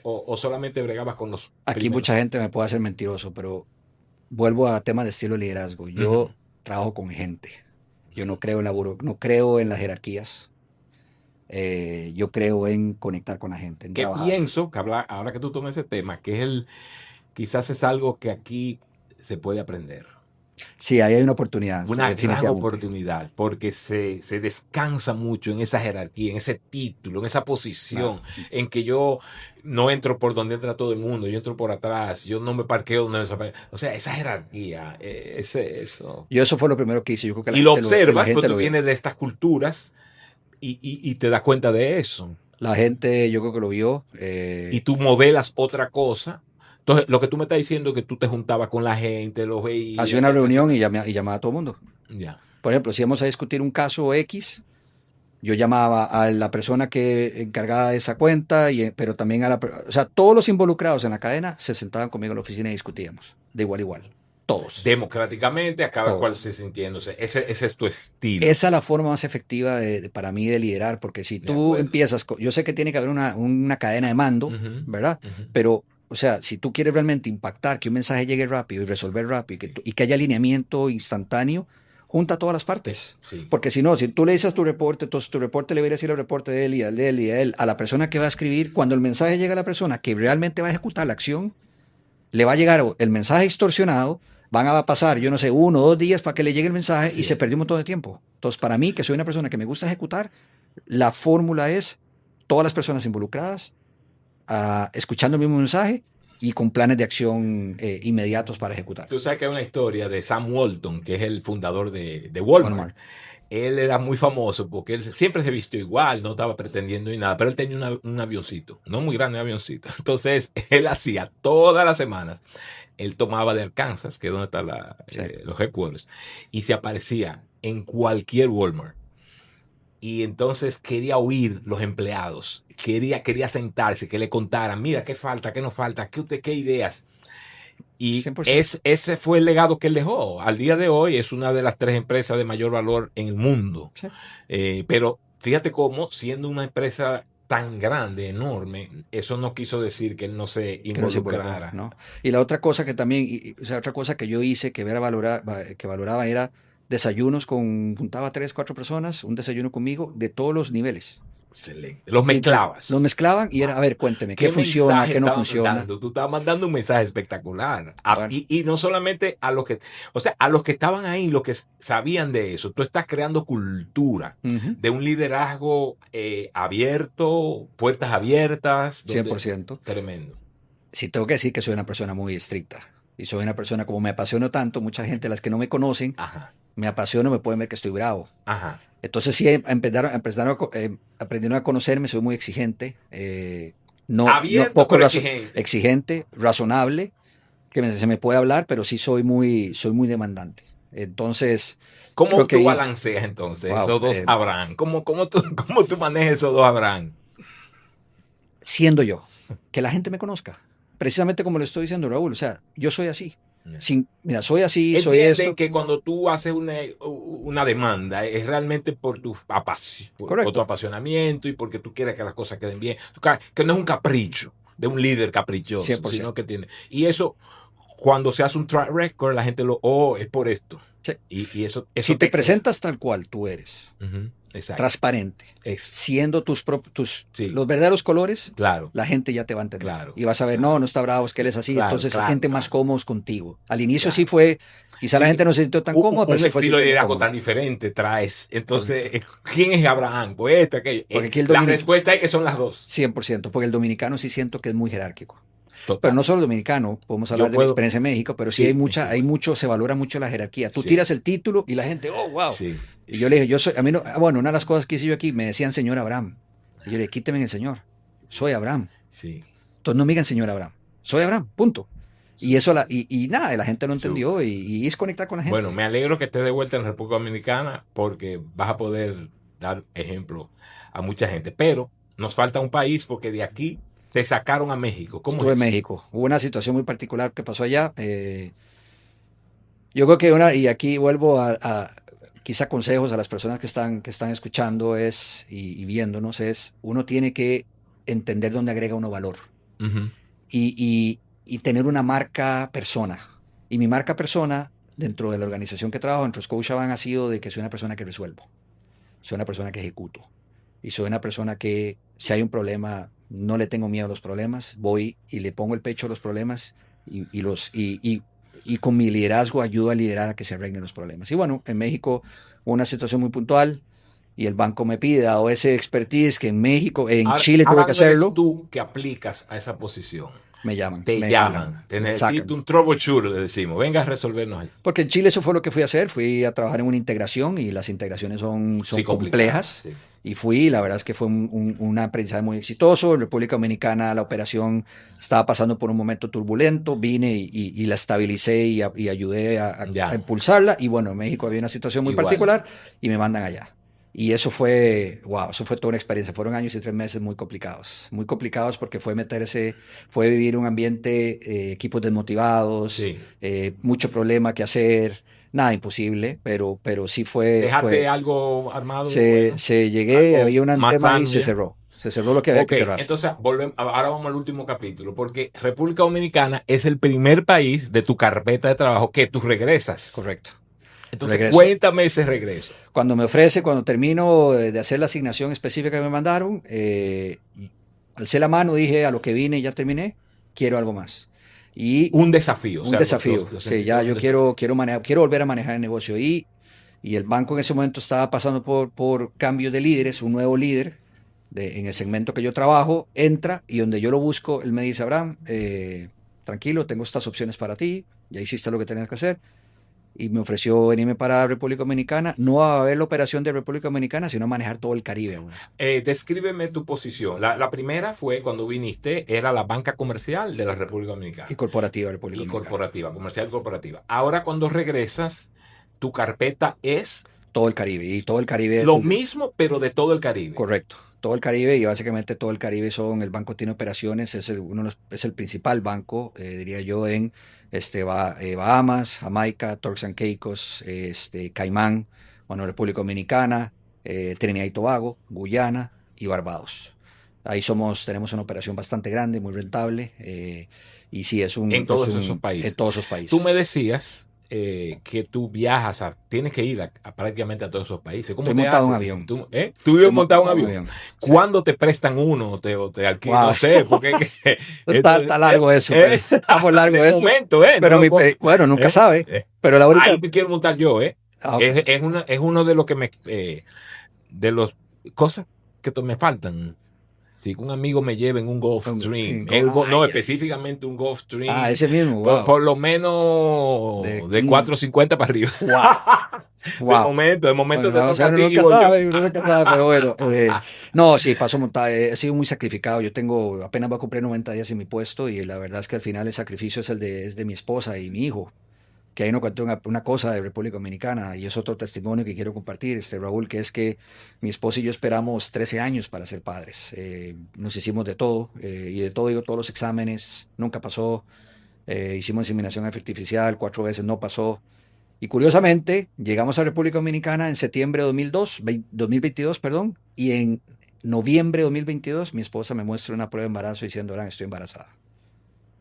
o solamente bregabas con los
Aquí
primeros?
mucha gente me puede hacer mentiroso, pero vuelvo a temas de estilo de liderazgo. Yo trabajo con gente. Yo no creo no creo en las jerarquías. Yo creo en conectar con la gente, en
Que
trabajar.
pienso que ahora que tú tomas ese tema, que quizás es algo que aquí se puede aprender.
Sí, ahí hay una oportunidad,
Una gran
definitivamente.
oportunidad, porque se descansa mucho en esa jerarquía, en ese título, en esa posición, en que yo no entro por donde entra todo el mundo, yo entro por atrás, yo no me parqueo donde no se parquea. O sea, esa jerarquía, eso.
Yo eso fue lo primero que hice. Yo creo que la
Y lo
gente
observas,
la
porque
gente
tú
lo vio.
vienes de estas culturas y te das cuenta de eso.
La gente yo creo que lo vio.
Y tú modelas otra cosa. Entonces, lo que tú me estás diciendo es que tú te juntabas con la gente, los veías.
Hacía una reunión y llamaba a todo el mundo.
Ya.
Por ejemplo, si íbamos a discutir un caso X, yo llamaba a la persona que encargada de esa cuenta, pero también o sea, todos los involucrados en la cadena se sentaban conmigo en la oficina y discutíamos, de igual a igual. Todos.
Democráticamente, a cada
Todos.
cual se sintiéndose. Ese es tu estilo.
Esa es la forma más efectiva para mí de liderar, porque si
De
tú
acuerdo.
empiezas, yo sé que tiene que haber una cadena de mando,
Ujú,
¿verdad?
ujú.
Pero, o sea, si tú quieres realmente impactar, que un mensaje llegue rápido y resolver rápido y que haya alineamiento instantáneo, junta a todas las partes.
Sí.
Porque si no, si tú le dices tu reporte, entonces tu reporte le va a decir el reporte de él y al de él y a él, a la persona que va a escribir, cuando el mensaje llega a la persona que realmente va a ejecutar la acción, le va a llegar el mensaje distorsionado, van a pasar, yo no sé, 1 o 2 días para que le llegue el mensaje
Así
y se
es.
perdió un montón de tiempo. Entonces, para mí, que soy una persona que me gusta ejecutar, la fórmula es todas las personas involucradas, escuchando el mismo mensaje y con planes de acción inmediatos para ejecutar.
Tú sabes que hay una historia de Sam Walton, que es el fundador de Walmart.
Walmart.
Él era muy famoso porque él siempre se vistió igual, no estaba pretendiendo ni nada, pero él tenía un avioncito, no muy grande, un avioncito. Entonces, él hacía todas las semanas, él tomaba de Arkansas, que es donde están
Sí.
los headquarters, y se aparecía en cualquier Walmart. Y entonces quería oír los empleados, quería sentarse, que le contaran, mira, qué falta, qué no falta, qué ideas. Y
100%.
ese fue el legado que él dejó. Al día de hoy es una de las 3 empresas de mayor valor en el mundo.
Sí.
Pero fíjate cómo, siendo una empresa tan grande, enorme, eso no quiso decir que él no se
Que no se
involucrara.
involucró, ¿no? Y la otra cosa que también, o sea, otra cosa que yo hice que que valoraba era desayunos juntaba 3, 4 personas, un desayuno conmigo de todos los niveles.
Excelente. Los
Y
mezclabas.
los mezclaban y era, a ver, cuénteme, ¿qué
¿Qué
funciona,
mensaje
qué no
estabas
funciona?
mandando? Tú estabas mandando un mensaje espectacular.
Bueno.
Y no solamente a los que, o sea, a los que estaban ahí, los que sabían de eso. Tú estás creando cultura
Ujú.
de un liderazgo abierto, puertas abiertas.
100%.
Tremendo.
Sí, tengo que decir que soy una persona muy estricta. Y soy una persona, como me apasiono tanto, mucha gente, las que no me conocen,
Ajá,
me apasiono, me pueden ver que estoy bravo.
ajá.
Entonces sí, aprendieron a conocerme, soy muy exigente, no
Abierto,
poco
pero exigente.
exigente, razonable, que se me puede hablar, pero sí soy muy demandante. Entonces,
¿Cómo
creo que
tú
ahí,
balanceas entonces
wow,
esos dos Abraham? ¿Cómo tú manejas esos dos Abraham?
siendo yo, que la gente me conozca, precisamente como lo estoy diciendo, Raúl, o sea, yo soy así. Mira, soy así, soy
Entienden
esto.
que cuando tú haces una demanda es realmente por tu por tu apasionamiento y porque tú quieres que las cosas queden bien. Que no es un capricho de un líder caprichoso,
100%.
sino que tiene. Y eso, cuando se hace un track record, la gente es por esto.
Sí.
Y eso
Si te
queda.
presentas tal cual tú eres,
Exacto.
transparente, siendo
Sí.
los verdaderos colores,
Claro.
la gente ya te va a entender.
Claro.
Y vas a ver,
Claro.
no está bravo, es que él es así.
Claro,
Entonces
claro,
se sienten más
claro.
cómodos contigo. Al inicio
Claro.
sí fue, quizá la
Sí,
gente no se sintió tan cómoda, pero
un
sí fue
estilo de
sintiendo
liderazgo
cómodo.
tan diferente traes. Entonces, ¿quién es Abraham? Pues esto, aquello.
Porque aquí
La respuesta es que son las dos.
100%, porque el dominicano sí siento que es muy jerárquico.
Total.
Pero no solo el dominicano, podemos hablar de mi experiencia en México, pero sí, hay mucho, se valora mucho la jerarquía. Tú tiras el título y la gente, oh, wow.
Sí.
Y yo le dije, a mí no, bueno, una de las cosas que hice yo aquí, me decían señor Abraham. Y yo le dije, quíteme el señor, soy Abraham.
Sí.
Entonces no me digan señor Abraham, soy Abraham, punto. Y eso, y nada, la gente lo entendió y es conectar con la gente.
Bueno, me alegro que estés de vuelta en la República Dominicana porque vas a poder dar ejemplo a mucha gente. Pero nos falta un país porque de aquí te sacaron a México. ¿Cómo
Estuve
es?
en México. Hubo una situación muy particular que pasó allá. Yo creo que y aquí vuelvo a quizá consejos a las personas que están escuchando y viéndonos, uno tiene que entender dónde agrega uno valor
Uh-huh.
y tener una marca persona. Y mi marca persona dentro de la organización que trabajo, dentro de Scotiabank, ha sido de que soy una persona que resuelvo. Soy una persona que ejecuto. Y soy una persona que si hay un problema, no le tengo miedo a los problemas, voy y le pongo el pecho a los problemas y con mi liderazgo ayudo a liderar a que se arreglen los problemas. Y bueno, en México una situación muy puntual y el banco me pide, dado ese expertise que en México, en Chile tuve que hacerlo.
Tú que aplicas a esa posición.
Me llaman.
Te llaman. Te necesito un troubleshooter, le decimos. Venga a resolvernos ahí.
Porque en Chile eso fue lo que fui a hacer. Fui a trabajar en una integración y las integraciones son complejas. Sí. Y fui, la verdad es que fue un aprendizaje muy exitoso. En República Dominicana la operación estaba pasando por un momento turbulento. Vine y la estabilicé y ayudé a impulsarla. Y bueno, en México había una situación muy particular y me mandan allá. Y eso fue, wow, eso fue toda una experiencia. Fueron años y 3 meses muy complicados porque fue meterse, fue vivir un ambiente, equipos desmotivados,
Sí.
mucho problema que hacer, nada imposible, pero sí
¿Dejaste algo armado bueno?
se llegué,
Algo
había un
más
tema y
sano ya.
se cerró lo que había
Ok,
que cerrar.
entonces volvemos, ahora vamos al último capítulo, porque República Dominicana es el primer país de tu carpeta de trabajo que tú regresas.
Correcto.
Entonces,
Regreso.
cuéntame ese regreso.
Cuando termino de hacer la asignación específica que me mandaron, alcé la mano, dije a lo que vine y ya terminé, quiero algo más. Y
Un desafío, o
un
sea,
desafío,
lo
sí,
sentiste
ya
como un
yo
desafío.
quiero volver a manejar el negocio. Y el banco en ese momento estaba pasando por cambios de líderes, un nuevo líder en el segmento que yo trabajo, entra y donde yo lo busco, él me dice, Abraham, tranquilo, tengo estas opciones para ti, ya hiciste lo que tenías que hacer y me ofreció venirme para República Dominicana, no a ver la operación de República Dominicana, sino a manejar todo el Caribe ahora.
Descríbeme tu posición. La primera fue cuando viniste, era la banca comercial de la República
Y
Dominicana
corporativa de República
y
Dominicana.
corporativa, comercial y corporativa. Ahora cuando regresas, tu carpeta es
Todo el Caribe. Y todo el Caribe,
lo mismo, pero de todo el Caribe.
correcto. Todo el Caribe y básicamente todo el Caribe el banco tiene operaciones, es el principal banco, diría yo, en Bahamas, Jamaica, Turks and Caicos, Caimán, bueno, República Dominicana, Trinidad y Tobago, Guyana y Barbados. Ahí tenemos una operación bastante grande, muy rentable, y sí,
En todos esos
en
países.
todos esos
Tú me
países.
decías que tú viajas, tienes que ir prácticamente a todos esos países. ¿Cómo
Estoy
te
montado en un
haces?
avión.
¿Tú vives montado en un
Montado en un
avión?
avión. Sí.
¿Cuándo te prestan uno o te alquilan?
Wow.
No sé, porque esto
Está largo eso, pero está por largo
de
eso.
momento, no
Pero
lo puedo,
bueno, nunca sabe.
eh.
Pero la
Ahí
única.
quiero montar yo,
Ok.
Es uno de los que de los cosas que me faltan. Si un amigo me lleva en un Gulfstream, no
Ay, ay.
específicamente un
Ah,
Gulfstream,
ese mismo,
por
wow.
lo
De
menos de
15.
450 para arriba.
Wow. Wow.
De momento
Bueno,
te
vamos a
toca a
ver,
ti
uno
y
nunca
voy yo.
sabe, uno nunca sabe, pero bueno. No, sí, paso montada, he sido muy sacrificado. Apenas voy a cumplir 90 días en mi puesto y la verdad es que al final el sacrificio es de mi esposa y mi hijo. Que ahí no conté una cosa de República Dominicana y es otro testimonio que quiero compartir, Raúl, que es que mi esposa y yo esperamos 13 años para ser padres. Nos hicimos de todo, y de todo digo, todos los exámenes, nunca pasó. Hicimos inseminación artificial 4 veces, no pasó. Y curiosamente, llegamos a República Dominicana en septiembre de 2022, perdón, y en noviembre de 2022 mi esposa me muestra una prueba de embarazo diciendo, Alan, estoy embarazada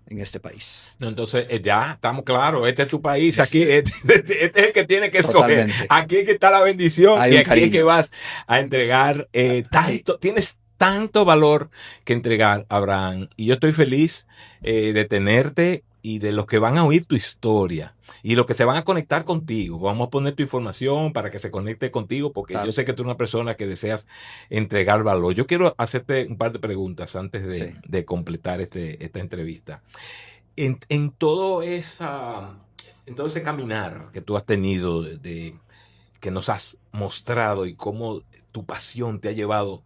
en este país.
No, entonces ya estamos claros, este es tu país, aquí
Este,
este es el que tiene que escoger,
totalmente.
aquí es que está la bendición
Hay
y
un
aquí es que
cariño.
vas a entregar tienes tanto valor que entregar, Abraham, y yo estoy feliz de tenerte y de los que van a oír tu historia y los que se van a conectar contigo. Vamos a poner tu información para que se conecte contigo porque yo
Claro,
sé que tú eres una persona que deseas entregar valor. Yo quiero hacerte un par de preguntas antes
sí.
de completar esta entrevista. En todo en todo ese caminar que tú has tenido, que nos has mostrado y cómo tu pasión te ha llevado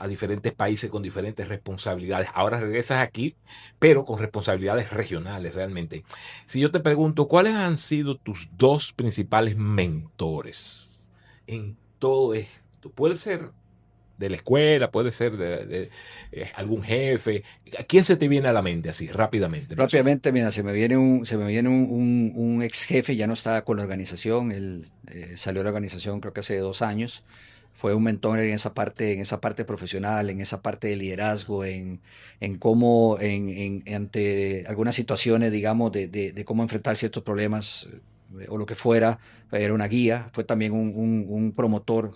a diferentes países con diferentes responsabilidades. Ahora regresas aquí, pero con responsabilidades regionales realmente. Si yo te pregunto, ¿cuáles han sido tus dos principales mentores en todo esto? Puede ser de la escuela, puede ser de algún jefe. ¿A quién se te viene a la mente así, rápidamente?
Rápidamente, mira, se me viene un ex jefe, ya no estaba con la organización, él salió de la organización creo que hace 2 años. Fue un mentor en esa parte profesional, en esa parte de liderazgo, en cómo, ante algunas situaciones, digamos, de cómo enfrentar ciertos problemas, o lo que fuera. Era una guía, fue también un promotor,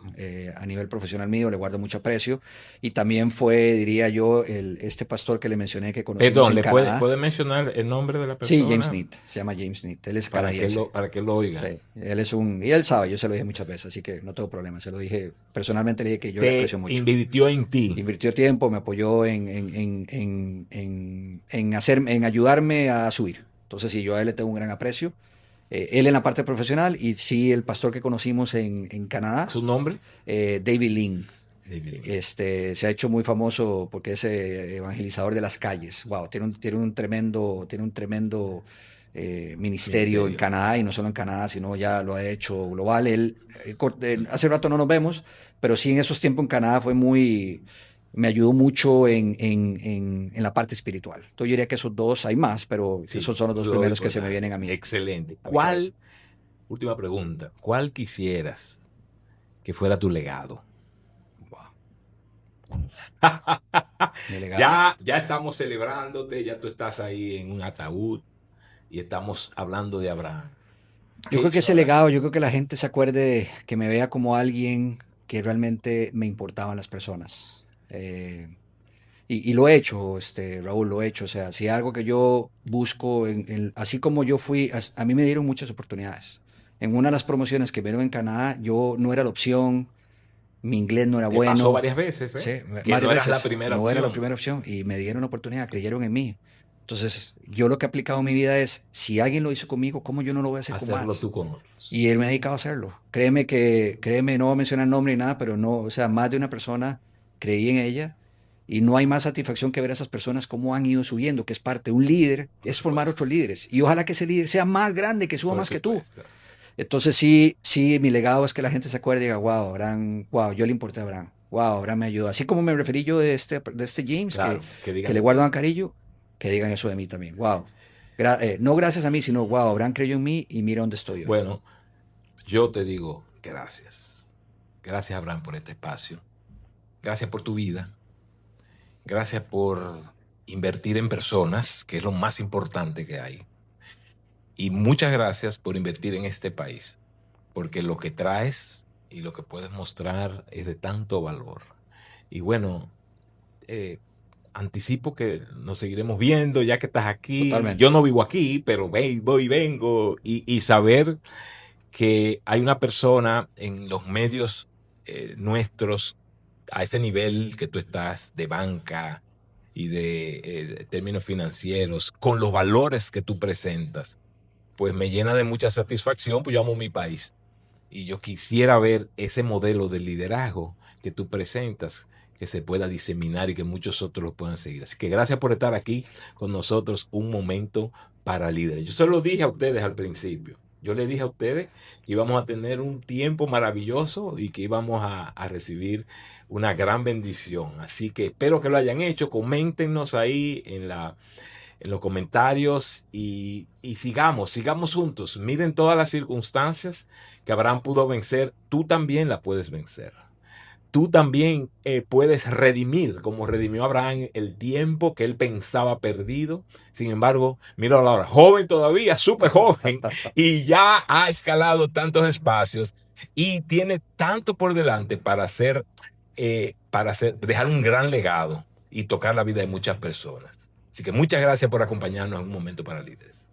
a nivel profesional mío, le guardo mucho aprecio. Y también fue, diría yo, este pastor que le mencioné que conocimos
Perdón,
en
¿le
Canadá.
puede mencionar el nombre de la
Sí, James
persona
Neat, se llama James Neat, él es canadiense.
para que lo oiga?
Sí, y él sabe, yo se lo dije muchas veces, así que no tengo problema, se lo dije, personalmente le dije que yo le
Te
aprecio mucho.
invirtió en ti.
Invirtió tiempo, me apoyó en ayudarme a subir. Entonces, sí, yo a él le tengo un gran aprecio. Él en la parte profesional y sí, el pastor que conocimos en Canadá,
¿Su nombre?
David Lin.
David.
Se ha hecho muy famoso porque es evangelizador de las calles. Wow, tiene un tremendo ministerio en Canadá, y no solo en Canadá, sino ya lo ha hecho global. Él, hace rato no nos vemos, pero sí en esos tiempos en Canadá me ayudó mucho en la parte espiritual. Entonces yo diría que esos dos, hay más, pero
Sí,
esos son los dos primeros que se me vienen a mí.
Excelente.
A mi cabeza.
Última pregunta, ¿cuál quisieras que fuera tu legado?
Mi legado.
Ya estamos celebrándote, ya tú estás ahí en un ataúd y estamos hablando de Abraham.
Yo creo que ese legado, yo creo que la gente se acuerde, que me vea como alguien que realmente me importaban las personas. Y lo he hecho, Raúl, lo he hecho. O sea, si algo que yo busco, así como yo fui, a mí me dieron muchas oportunidades. En una de las promociones que vieron en Canadá, yo no era la opción, mi inglés no era
Te pasó
bueno.
varias veces,
Sí,
¿eh? Que
varias
no eras la
veces.
primera
No era la
opción.
primera opción y me dieron la oportunidad, creyeron en mí. Entonces, yo lo que he aplicado en mi vida es, si alguien lo hizo conmigo, ¿cómo yo no lo voy a hacer con
Hacerlo
más?
tú con otros.
Y él me ha dedicado a hacerlo. Créeme, no voy a mencionar nombre ni nada, pero no, o sea, más de una persona creí en ella, y no hay más satisfacción que ver a esas personas cómo han ido subiendo, que es parte de un líder,
Por
es formar
supuesto.
otros líderes. Y ojalá que ese líder sea más grande, que suba
Por
más que tú.
supuesto.
Entonces sí, mi legado es que la gente se acuerde y diga, wow, Abraham, wow, yo le importé a Abraham, wow, Abraham me ayudó. Así como me referí yo de este James,
Claro, que
que
digan
le
de
guardo
ti.
a Carillo, que digan eso de mí también, wow. No gracias a mí, sino, wow, Abraham creyó en mí y mira dónde estoy hoy.
Bueno, yo te digo gracias. Gracias, Abraham, por este espacio. Gracias por tu vida. Gracias por invertir en personas, que es lo más importante que hay. Y muchas gracias por invertir en este país, porque lo que traes y lo que puedes mostrar es de tanto valor. Y bueno, eh, anticipo que nos seguiremos viendo ya que estás aquí. Yo
Totalmente.
no vivo aquí, pero voy y vengo. Y saber que hay una persona en los medios nuestros a ese nivel que tú estás de banca y de términos financieros, con los valores que tú presentas, pues me llena de mucha satisfacción, pues yo amo mi país. Y yo quisiera ver ese modelo de liderazgo que tú presentas, que se pueda diseminar y que muchos otros lo puedan seguir. Así que gracias por estar aquí con nosotros, un momento para líderes. Yo se lo dije a ustedes al principio. Yo les dije a ustedes que íbamos a tener un tiempo maravilloso y que íbamos a recibir una gran bendición. Así que espero que lo hayan hecho. Coméntenos ahí en los comentarios y sigamos juntos. Miren todas las circunstancias que Abraham pudo vencer. Tú también la puedes vencer. Tú también puedes redimir, como redimió Abraham el tiempo que él pensaba perdido. Sin embargo, míralo ahora, joven todavía, súper joven, y ya ha escalado tantos espacios y tiene tanto por delante dejar un gran legado y tocar la vida de muchas personas. Así que muchas gracias por acompañarnos en un momento para líderes.